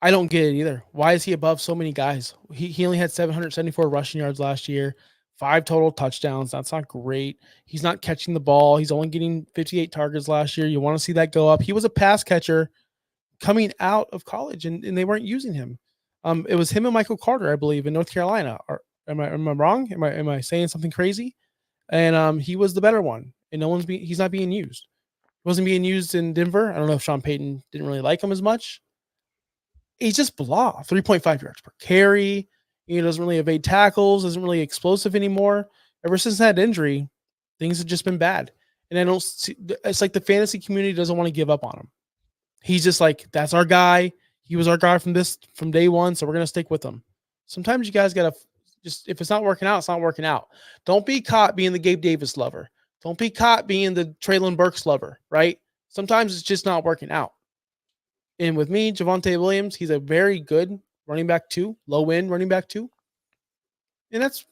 I don't get it either. Why is he above so many guys? He only had 774 rushing yards last year, 5 total touchdowns. That's not great. He's not catching the ball. He's only getting 58 targets last year. You want to see that go up. He was a pass catcher coming out of college, and they weren't using him. It was him and Michael Carter, I believe, in North Carolina. Am I wrong? Am I saying something crazy? And he was the better one, and he's not being used. He wasn't being used in Denver. I don't know if Sean Payton didn't really like him as much. He's just blah. 3.5 yards per carry. He doesn't really evade tackles. Isn't really explosive anymore. Ever since that injury, things have just been bad. And I don't see. It's like the fantasy community doesn't want to give up on him. He's just like, that's our guy. He was our guy from day one, so we're gonna stick with him. Sometimes you guys gotta. Just if it's not working out, it's not working out. Don't be caught being the Gabe Davis lover. Don't be caught being the Traylon Burks lover, right? Sometimes it's just not working out. And with me, Javonte Williams, he's a very good running back 2, low end running back 2. And that's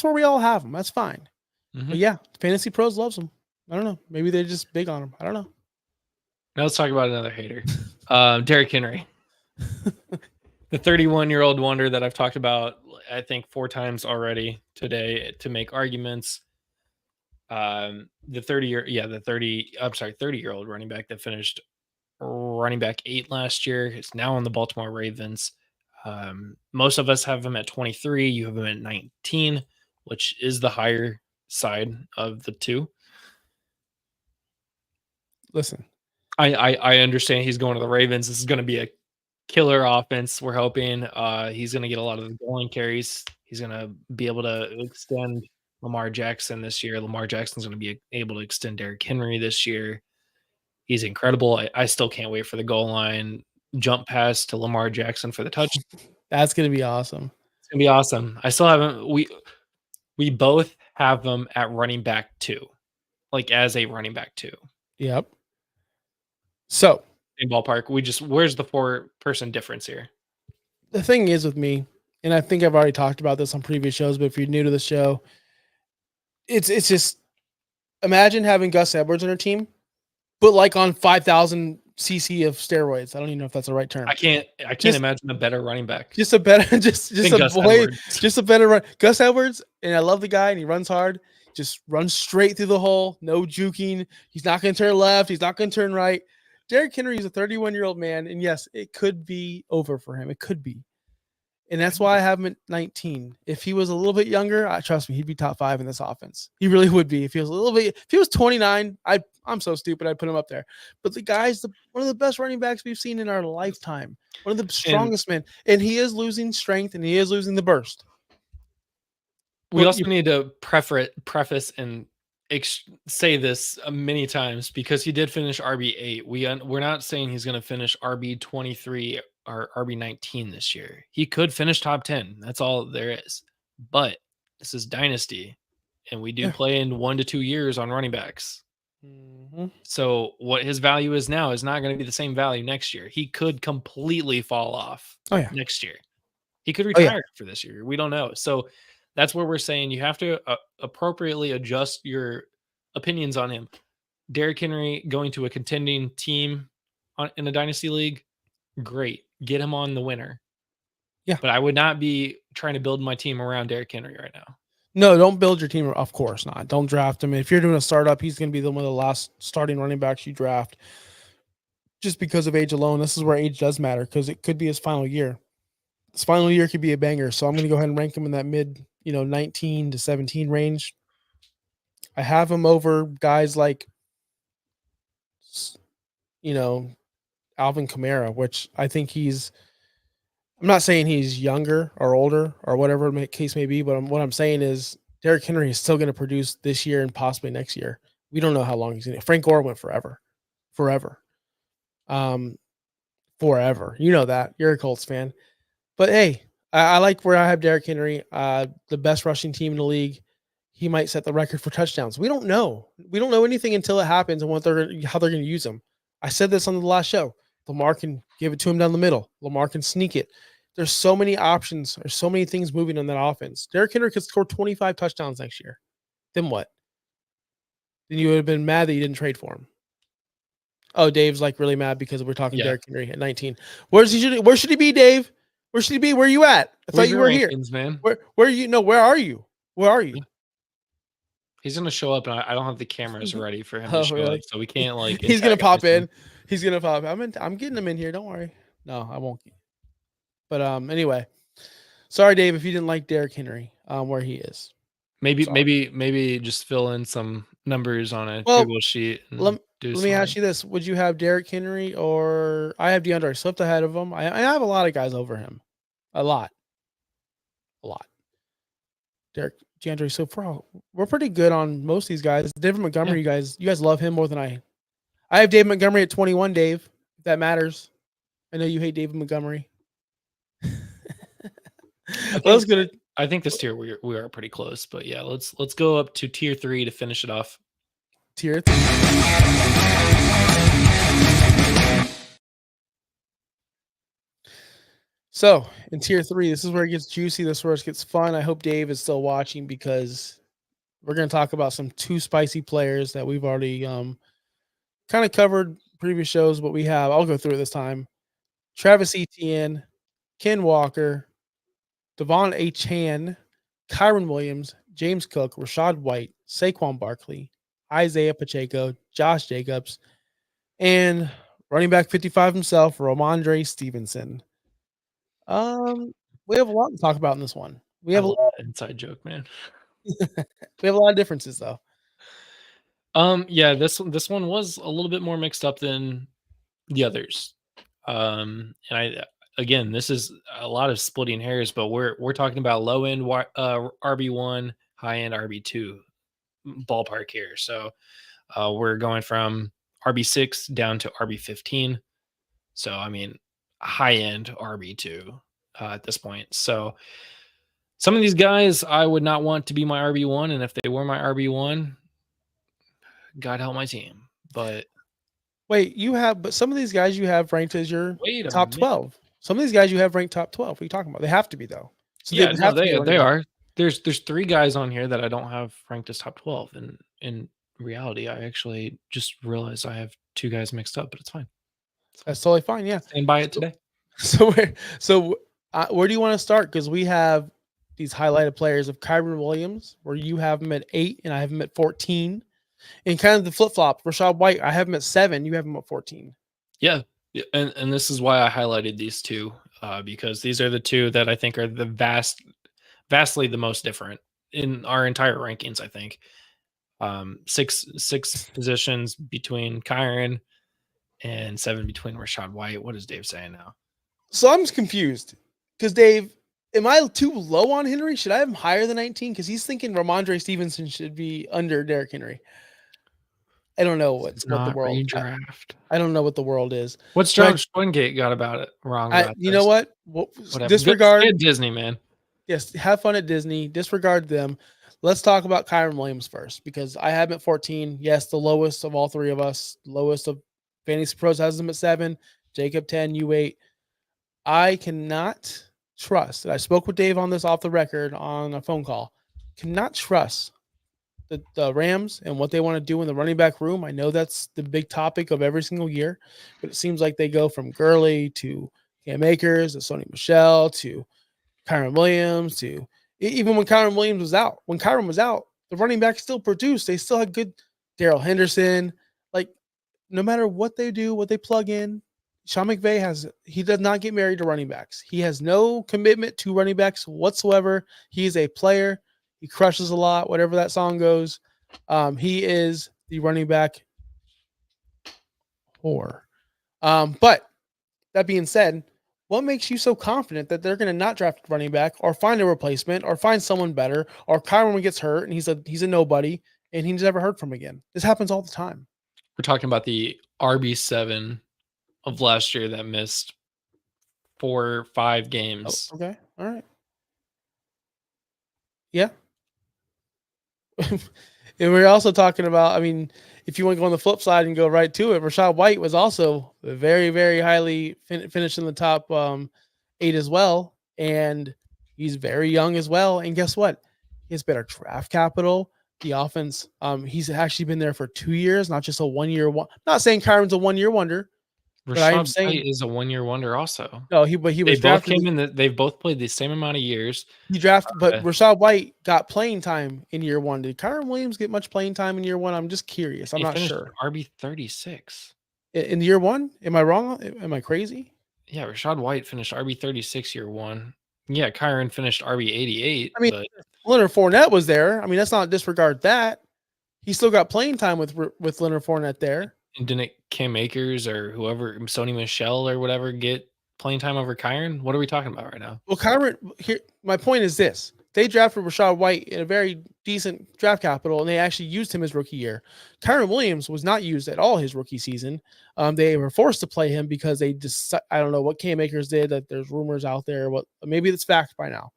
where we all have him. That's fine. Mm-hmm. But yeah, Fantasy Pros loves him. I don't know. Maybe they're just big on him. I don't know. Now let's talk about another hater. Derrick Henry. The 31-year-old wonder that I've talked about, I think, 4 times already today to make arguments. The 30-year-old running back that finished running back 8 last year is now on the Baltimore Ravens. Most of us have him at 23. You have him at 19, which is the higher side of the two. Listen, I understand he's going to the Ravens. This is going to be a killer offense. We're hoping he's going to get a lot of the goal carries. He's going to be able to extend Lamar Jackson this year. Lamar Jackson's going to be able to extend Derrick Henry this year. He's incredible. I still can't wait for the goal line jump pass to Lamar Jackson for the touchdown. That's going to be awesome. It's going to be awesome. I still haven't. We both have him at running back 2, like as a running back 2. Yep. So In ballpark, where's the 4-person difference here? the thing is with me, and I think I've already talked about this on previous shows, but if you're new to the show, it's just imagine having Gus Edwards on your team, but like on 5,000 cc of steroids. I don't even know if that's the right term. I can't imagine a better running back. Just a better, just than a Gus boy, Edwards. just a better run. Gus Edwards, and I love the guy, and he runs hard. Just runs straight through the hole, no juking. He's not going to turn left. He's not going to turn right. Derrick Henry is a 31-year-old man, and yes, it could be over for him. It could be. And that's why I have him at 19. If he was a little bit younger, trust me, he'd be top 5 in this offense. He really would be. If he was a little bit, if he was 29, I'm so stupid, I'd put him up there. But the guy's one of the best running backs we've seen in our lifetime. One of the strongest men. And he is losing strength, and he is losing the burst. We also need to preface and say this many times, because he did finish RB8. We're not saying he's going to finish RB23 or RB19 this year. He could finish top 10. That's all there is. But this is Dynasty, and we do play in 1 to 2 years on running backs. Mm-hmm. So what his value is now is not going to be the same value next year. He could completely fall off next year. He could retire for this year. We don't know. So that's where we're saying you have to appropriately adjust your opinions on him. Derrick Henry going to a contending team in a dynasty league, great. Get him on the winner. Yeah. But I would not be trying to build my team around Derrick Henry right now. No, don't build your team. Of course not. Don't draft him. If you're doing a startup, he's going to be one of the last starting running backs you draft just because of age alone. This is where age does matter, because it could be his final year. His final year could be a banger. So I'm going to go ahead and rank him in that mid, 19 to 17 range. I have him over guys like, Alvin Kamara, which I think I'm not saying he's younger or older or whatever the case may be, but what I'm saying is Derrick Henry is still going to produce this year and possibly next year. We don't know how long he's going to. Frank Gore went forever. Forever. You know that. You're a Colts fan. But hey, I like where I have Derrick Henry, the best rushing team in the league. He might set the record for touchdowns. We don't know. We don't know anything until it happens and how they're going to use him. I said this on the last show. Lamar can give it to him down the middle. Lamar can sneak it. There's so many options. There's so many things moving on that offense. Derrick Henry could score 25 touchdowns next year. Then what? Then you would have been mad that you didn't trade for him. Oh, Dave's like really mad because we're talking Derrick Henry at 19. Where should he be, Dave? Where should he be? Where are you at? I thought you were here. Man? Where are you? No, where are you? Where are you? He's gonna show up, and I don't have the cameras ready for him to show up, so we can't like. He's gonna pop in. He's gonna pop. I'm getting him in here. Don't worry. No, I won't. But anyway, sorry, Dave, if you didn't like Derrick Henry, where he is. Maybe just fill in some numbers on a Google sheet. Let me ask you this: would you have Derrick Henry, or I have DeAndre Swift ahead of him? I have a lot of guys over him. A lot. DeAndre Swift, we're pretty good on most of these guys. David Montgomery, you guys love him more than I have David Montgomery at 21, Dave, if that matters. I know you hate David Montgomery. I think this tier we are pretty close, but yeah, let's go up to tier 3 to finish it off. Tier 3. So in tier 3, this is where it gets juicy. This is where it gets fun. I hope Dave is still watching, because we're going to talk about some too spicy players that we've already kind of covered previous shows, but I'll go through it this time. Travis Etienne, Ken Walker, Devon Achane, Kyron Williams, James Cook, Rashad White, Saquon Barkley, Isaiah Pacheco, Josh Jacobs, and running back 55 himself, Ramondre Stevenson. We have a lot to talk about in this one. We have a lot of inside joke, man. We have a lot of differences though. Yeah, this one was a little bit more mixed up than the others. And again, this is a lot of splitting hairs, but we're talking about low end RB1, high end RB2 ballpark here. So we're going from RB6 down to RB15. So I mean, high end RB2 at this point. So Some of these guys I would not want to be my RB1, and if they were my RB1, God help my team. But Wait, but some of these guys you have ranked as your wait a top minute. 12. Some of these guys you have ranked top 12. What are you talking about? They have to be though. So Yeah, would no, have to be running they back. are. There's 3 guys on here that I don't have ranked as top 12, and in reality, I actually just realized I have 2 guys mixed up, but it's fine. That's totally fine. Yeah. Stand by it today. Where do you want to start? Because we have these highlighted players of Kyron Williams, where you have him at 8 and I have him at 14. And kind of the flip flop, Rachaad White, I have him at 7, you have him at 14. Yeah, and this is why I highlighted these 2, because these are the 2 that I think are the vastly the most different in our entire rankings. I think 6 positions between Kyron and 7 between Rachaad White. What is Dave saying now? So I'm confused because Dave, am I too low on Henry? Should I have him higher than 19? Because he's thinking Ramondre Stevenson should be under Derrick Henry. I don't know what the world. Redraft. I don't know what the world is. What's Josh Wingate got about it wrong? You know what? Whatever. Disregard Good Disney, man. Yes, have fun at Disney. Disregard them. Let's talk about Kyron Williams first because I have him at 14. Yes, the lowest of all 3 of us. Lowest of Fantasy Pros has him at 7. Jacob 10. You 8. I cannot trust. And I spoke with Dave on this off the record on a phone call. Cannot trust the Rams and what they want to do in the running back room. I know that's the big topic of every single year, but it seems like they go from Gurley to Cam Akers to Sony Michel to Kyron Williams to even when Kyron Williams was out. When Kyron was out, the running backs still produced. They still had good Darrell Henderson. Like no matter what they do, what they plug in, Sean McVay he does not get married to running backs. He has no commitment to running backs whatsoever. He is a player. He crushes a lot, whatever that song goes. He is the running back whore. But that being said, what makes you so confident that they're going to not draft a running back or find a replacement or find someone better or Kyron gets hurt and he's a nobody and he's never heard from again? This happens all the time. We're talking about the RB7 of last year that missed 4 or 5 games. Oh, okay. All right. Yeah. And we're also talking about, I mean, if you want to go on the flip side and go right to it, Rachaad White was also very, very highly finished in the top 8 as well. And he's very young as well. And guess what? He has better draft capital. The offense, he's actually been there for 2 years, not just a 1 year. Not saying Kyron's a 1 year wonder. Rachaad White is a 1 year wonder also. No, he was they drafted. Both came in they've both played the same amount of years. He drafted, but Rachaad White got playing time in year 1. Did Kyron Williams get much playing time in year 1? I'm just curious. I'm not sure. RB 36 in year 1. Am I wrong? Am I crazy? Yeah, Rachaad White finished RB 36 year 1. Yeah, Kyron finished RB 88. I mean, but Leonard Fournette was there. I mean, let's not disregard that. He still got playing time with Leonard Fournette there. And didn't Cam Akers or whoever, Sony Michel or whatever, get playing time over Kyron? What are we talking about right now? Well, Kyron, here, my point is this. They drafted Rachaad White in a very decent draft capital, and they actually used him his rookie year. Kyron Williams was not used at all his rookie season. They were forced to play him because they just, I don't know what Cam Akers did, that there's rumors out there. Maybe it's fact by now.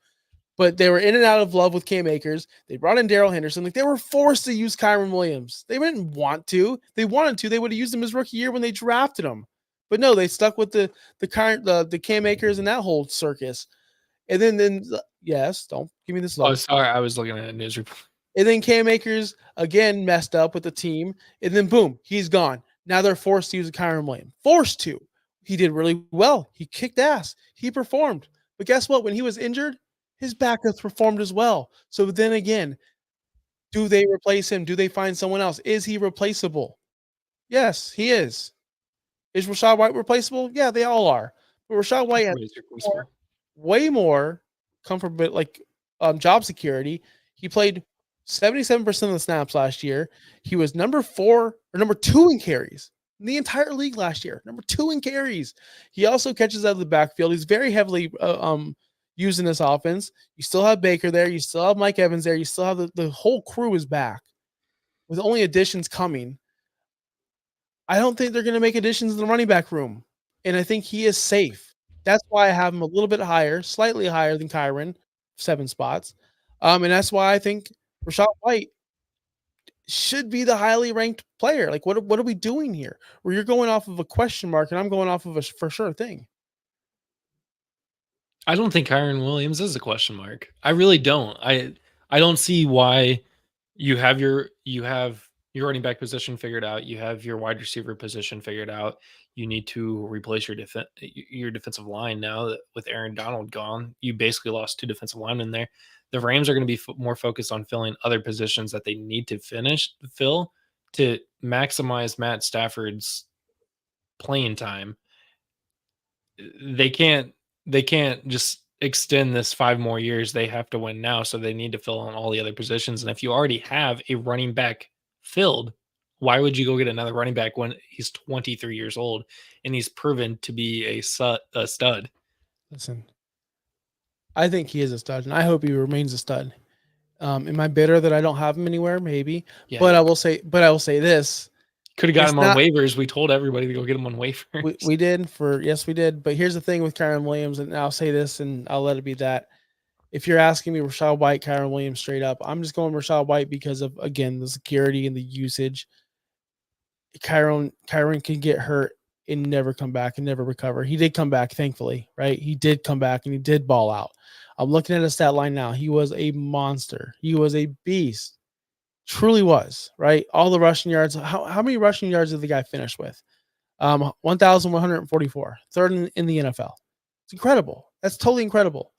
But they were in and out of love with Cam Akers. They brought in Darrell Henderson. Like they were forced to use Kyron Williams. They didn't want to. They wanted to. They would have used him his rookie year when they drafted him. But no, they stuck with the Cam Akers and that whole circus. And then yes, don't give me this look. Oh, sorry, I was looking at a news report. And then Cam Akers again messed up with the team. And then boom, he's gone. Now they're forced to use Kyron Williams. Forced to. He did really well. He kicked ass. He performed. But guess what? When he was injured, his backups performed as well. So then again, do they replace him? Do they find someone else? Is he replaceable? Yes, he is. Is Rachaad White replaceable? Yeah, they all are. But Rachaad White has way more comfort, like job security. He played 77% of the snaps last year. He was number 2 in carries in the entire league last year. Number 2 in carries. He also catches out of the backfield. He's very heavily using this offense. You still have Baker there. You still have Mike Evans there. You still have the whole crew is back with only additions coming. I don't think they're going to make additions in the running back room. And I think he is safe. That's why I have him a little bit higher, slightly higher than Kyron, 7 spots. And that's why I think Rachaad White should be the highly ranked player. Like, what are we doing here? Where you're going off of a question mark and I'm going off of a for sure thing. I don't think Kyron Williams is a question mark. I really don't. I don't see why you have your running back position figured out. You have your wide receiver position figured out. You need to replace your defensive line now that with Aaron Donald gone. You basically lost 2 defensive linemen there. The Rams are going to be more focused on filling other positions that they need to fill to maximize Matt Stafford's playing time. They can't just extend this 5 more years. They have to win now, so they need to fill on all the other positions. And if you already have a running back filled, why would you go get another running back when he's 23 years old and he's proven to be a stud? Listen, I think he is a stud, and I hope he remains a stud. Am I bitter that I don't have him anywhere? Maybe, Yeah, but I will say this: could have got it's him on waivers. We told everybody to go get him on waivers. we did we did. But here's the thing with Kyron Williams, and I'll say this, and I'll let it be that. If you're asking me Rachaad White, Kyron Williams straight up, I'm just going Rachaad White because of, again, the security and the usage. Kyron can get hurt and never come back and never recover. He did come back, thankfully, right? He did come back and he did ball out. I'm looking at his stat line now. He was a monster. He was a beast. Truly was, right? All the rushing yards. How many rushing yards did the guy finish with? 1,144. Third in the NFL. It's incredible. That's totally incredible.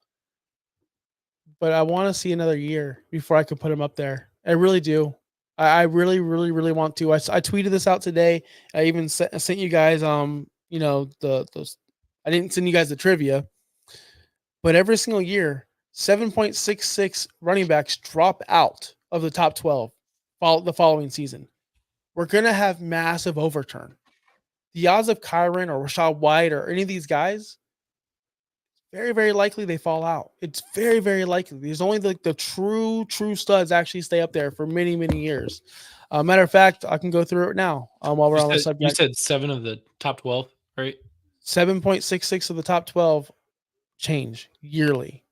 But I want to see another year before I could put him up there. I really do. I really, really, really want to. I tweeted this out today. I even sent you guys, those. I didn't send you guys the trivia, but every single year, 7.66 running backs drop out of the top 12 the following season. We're gonna have massive overturn. The odds of Kyron or Rachaad White or any of these guys, very, very likely they fall out. It's very, very likely. There's only the true studs actually stay up there for many, many years. Matter of fact, I can go through it now while we're on the subject. You said 7 of the top 12, right? 7.66 of the top 12 change yearly.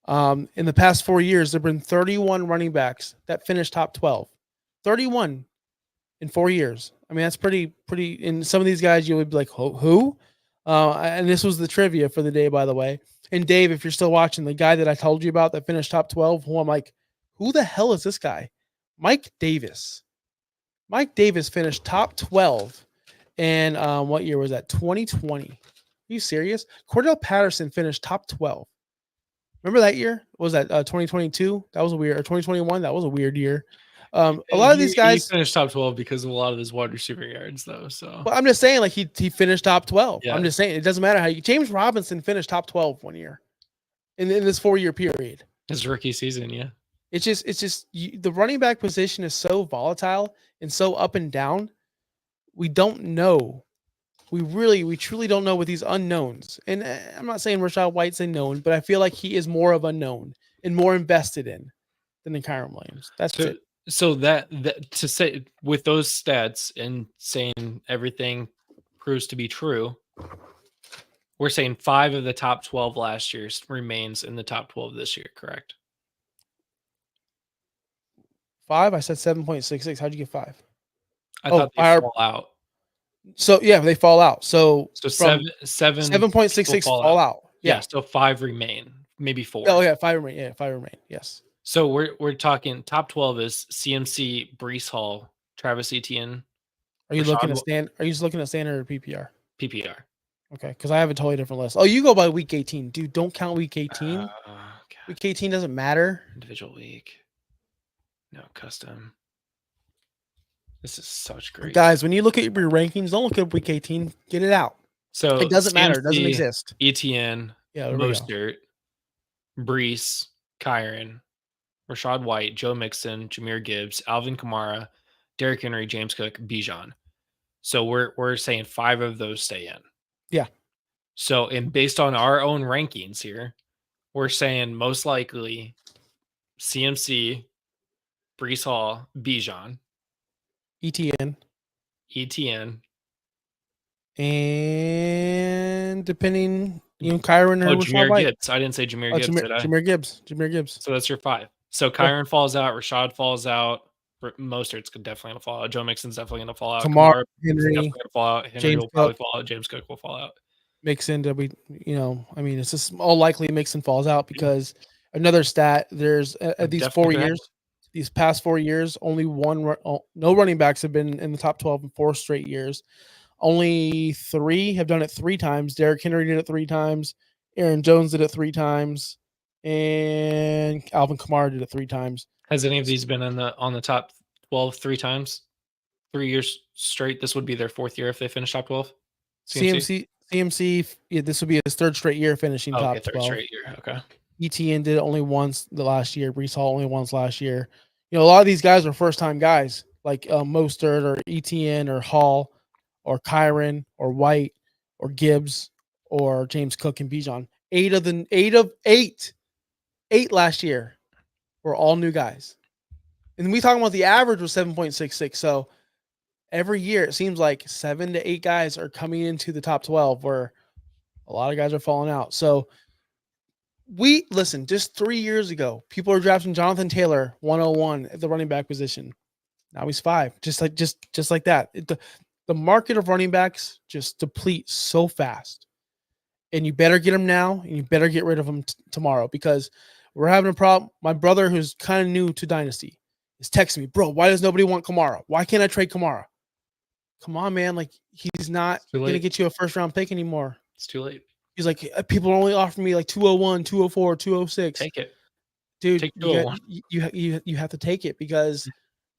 In the past 4 years, there have been 31 running backs that finished top 12. 31 in 4 years. I mean, that's pretty. And some of these guys, you would be like, who? And this was the trivia for the day, by the way. And Dave, if you're still watching, the guy that I told you about that finished top 12, who I'm like, who the hell is this guy? Mike Davis. Mike Davis finished top 12. And what year was that? 2020. Are you serious? Cordell Patterson finished top 12. Remember that year? What was that 2022? That was a weird, or 2021? That was a weird year. A lot of these guys finished top 12 because of a lot of his wide receiver yards, though. So, well, I'm just saying, like he finished top 12. Yeah. I'm just saying, it doesn't matter how James Robinson finished top 12 one year in this 4-year period. His rookie season, yeah. It's just the running back position is so volatile and so up and down. We don't know. We truly don't know with these unknowns. And I'm not saying Rachaad White's a known, but I feel like he is more of a known and more invested in than the Kyron Williams. That's it. So that to say with those stats and saying everything proves to be true, we're saying 5 of the top 12 last year remains in the top 12 this year, correct? 5? I said 7.66. How'd you get 5? I thought they fall out. So yeah, they fall out. So 7.66 fall out. Yeah. So 5 remain, maybe 4. Oh yeah, 5 remain. Yeah, 5 remain. Yes. So we're talking top 12 is CMC, Breece Hall, Travis Etienne. Are you looking at standard or PPR? PPR. Okay, because I have a totally different list. Oh, you go by week 18, dude. Don't count week 18. Week 18 doesn't matter. Individual week. No custom. This is such great. Guys, when you look at your rankings, don't look at week 18. Get it out. So it doesn't matter. It doesn't exist. Etienne, Mostert, Breece, Kyron, Rachaad White, Joe Mixon, Jahmyr Gibbs, Alvin Kamara, Derrick Henry, James Cook, Bijan. So we're saying 5 of those stay in. Yeah. So, and based on our own rankings here, we're saying most likely CMC, Breece Hall, Bijan, ETN, and depending Kyron or Rashad Jahmyr White. Gibbs. I didn't say Jahmyr Gibbs, did I? Jahmyr Gibbs. So that's your 5. So Kyron falls out. Rashad falls out. Mostert's definitely going to fall out. Joe Mixon's definitely going to fall out. Kamara, Henry Henry, definitely going to fall out. Henry James will probably Cook. fall out. James Cook will fall out. Mixon that it's just all likely Mixon falls out because another stat, there's these past 4 years, only no running backs have been in the top 12 in 4 straight years. Only 3 have done it 3 times. Derrick Henry did it 3 times. Aaron Jones did it 3 times. And Alvin Kamara did it 3 times. Has any of these been on the top 12 3 times? 3 years straight? This would be their 4th year if they finish top 12? CMC, this would be his 3rd straight year finishing top 12. 3rd straight year, okay. ETN did it only once the last year. Breece Hall only once last year. A lot of these guys are first-time guys like Mostert or ETN or Hall or Kyron or White or Gibbs or James Cook and Bijan. 8 last year were all new guys. And we talking about the average was 7.66. So every year it seems like 7 to 8 guys are coming into the top 12 where a lot of guys are falling out. So just 3 years ago, people were drafting Jonathan Taylor 101 at the running back position. Now he's 5, just like that. The market of running backs just depletes so fast, and you better get them now, and you better get rid of them tomorrow because we're having a problem. My brother, who's kind of new to Dynasty, is texting me, bro. Why does nobody want Kamara? Why can't I trade Kamara? Come on, man! Like he's not going to get you a 1st-round pick anymore. It's too late. He's like, people are only offering me like 201, 204, 206. Take it. Dude, take 201. You have to take it because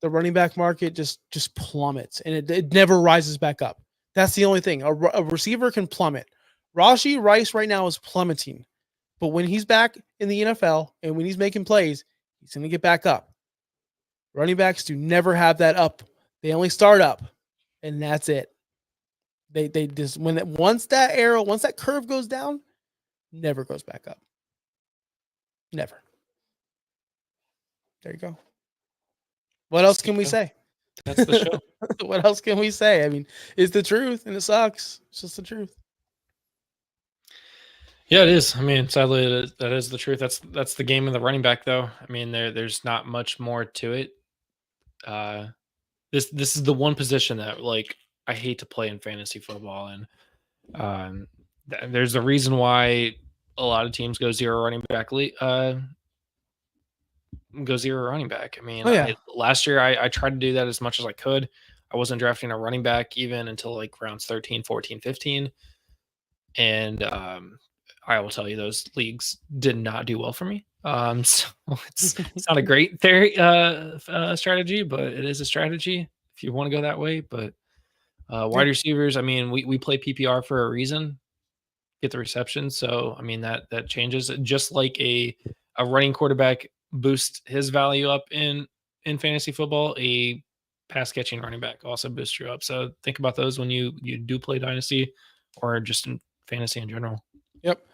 the running back market just plummets and it never rises back up. That's the only thing. A receiver can plummet. Rashee Rice right now is plummeting. But when he's back in the NFL and when he's making plays, he's going to get back up. Running backs do never have that up. They only start up, and that's it. They just once that curve goes down, never goes back up. Never. There you go. What else can we say? That's the show. What else can we say? I mean, it's the truth, and it sucks. It's just the truth. Yeah, it is. I mean, sadly, that is the truth. That's the game of the running back, though. I mean, there's not much more to it. This is the one position that I hate to play in fantasy football, and there's a reason why a lot of teams go zero running back. Go zero running back. I mean, last year I tried to do that as much as I could. I wasn't drafting a running back even until rounds 13, 14, 15. And I will tell you those leagues did not do well for me. So it's not a great strategy, but it is a strategy if you want to go that way. But wide receivers, I mean, we play PPR for a reason, get the reception. So, I mean, that changes. Just like a running quarterback boosts his value up in fantasy football, a pass catching running back also boosts you up. So think about those when you do play Dynasty or just in fantasy in general. Yep.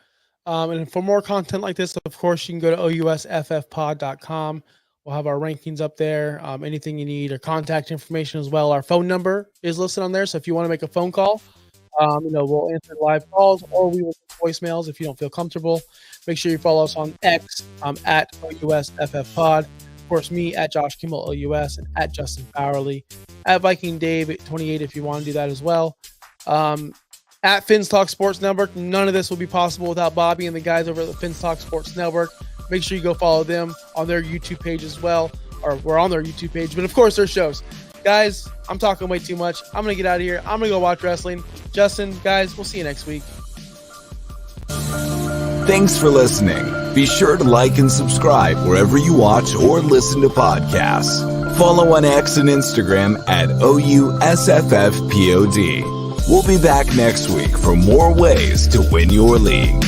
And for more content like this, of course, you can go to ousffpod.com. We'll have our rankings up there. Anything you need or contact information as well. Our phone number is listed on there. So if you want to make a phone call, we'll answer live calls or we will do voicemails if you don't feel comfortable. Make sure you follow us on X at OUSFFPod. Of course, me at Josh Kimmel OUS and at Justin Bowerly. At Viking Dave at 28 if you want to do that as well. At Fins Talk Sports Network. None of this will be possible without Bobby and the guys over at the Fins Talk Sports Network. Make sure you go follow them on their YouTube page as well. Or we're on their YouTube page, but of course their shows. Guys, I'm talking way too much. I'm going to get out of here. I'm going to go watch wrestling. Justin, guys, we'll see you next week. Thanks for listening. Be sure to like and subscribe wherever you watch or listen to podcasts. Follow on X and Instagram at OUSFFPOD. We'll be back next week for more ways to win your league.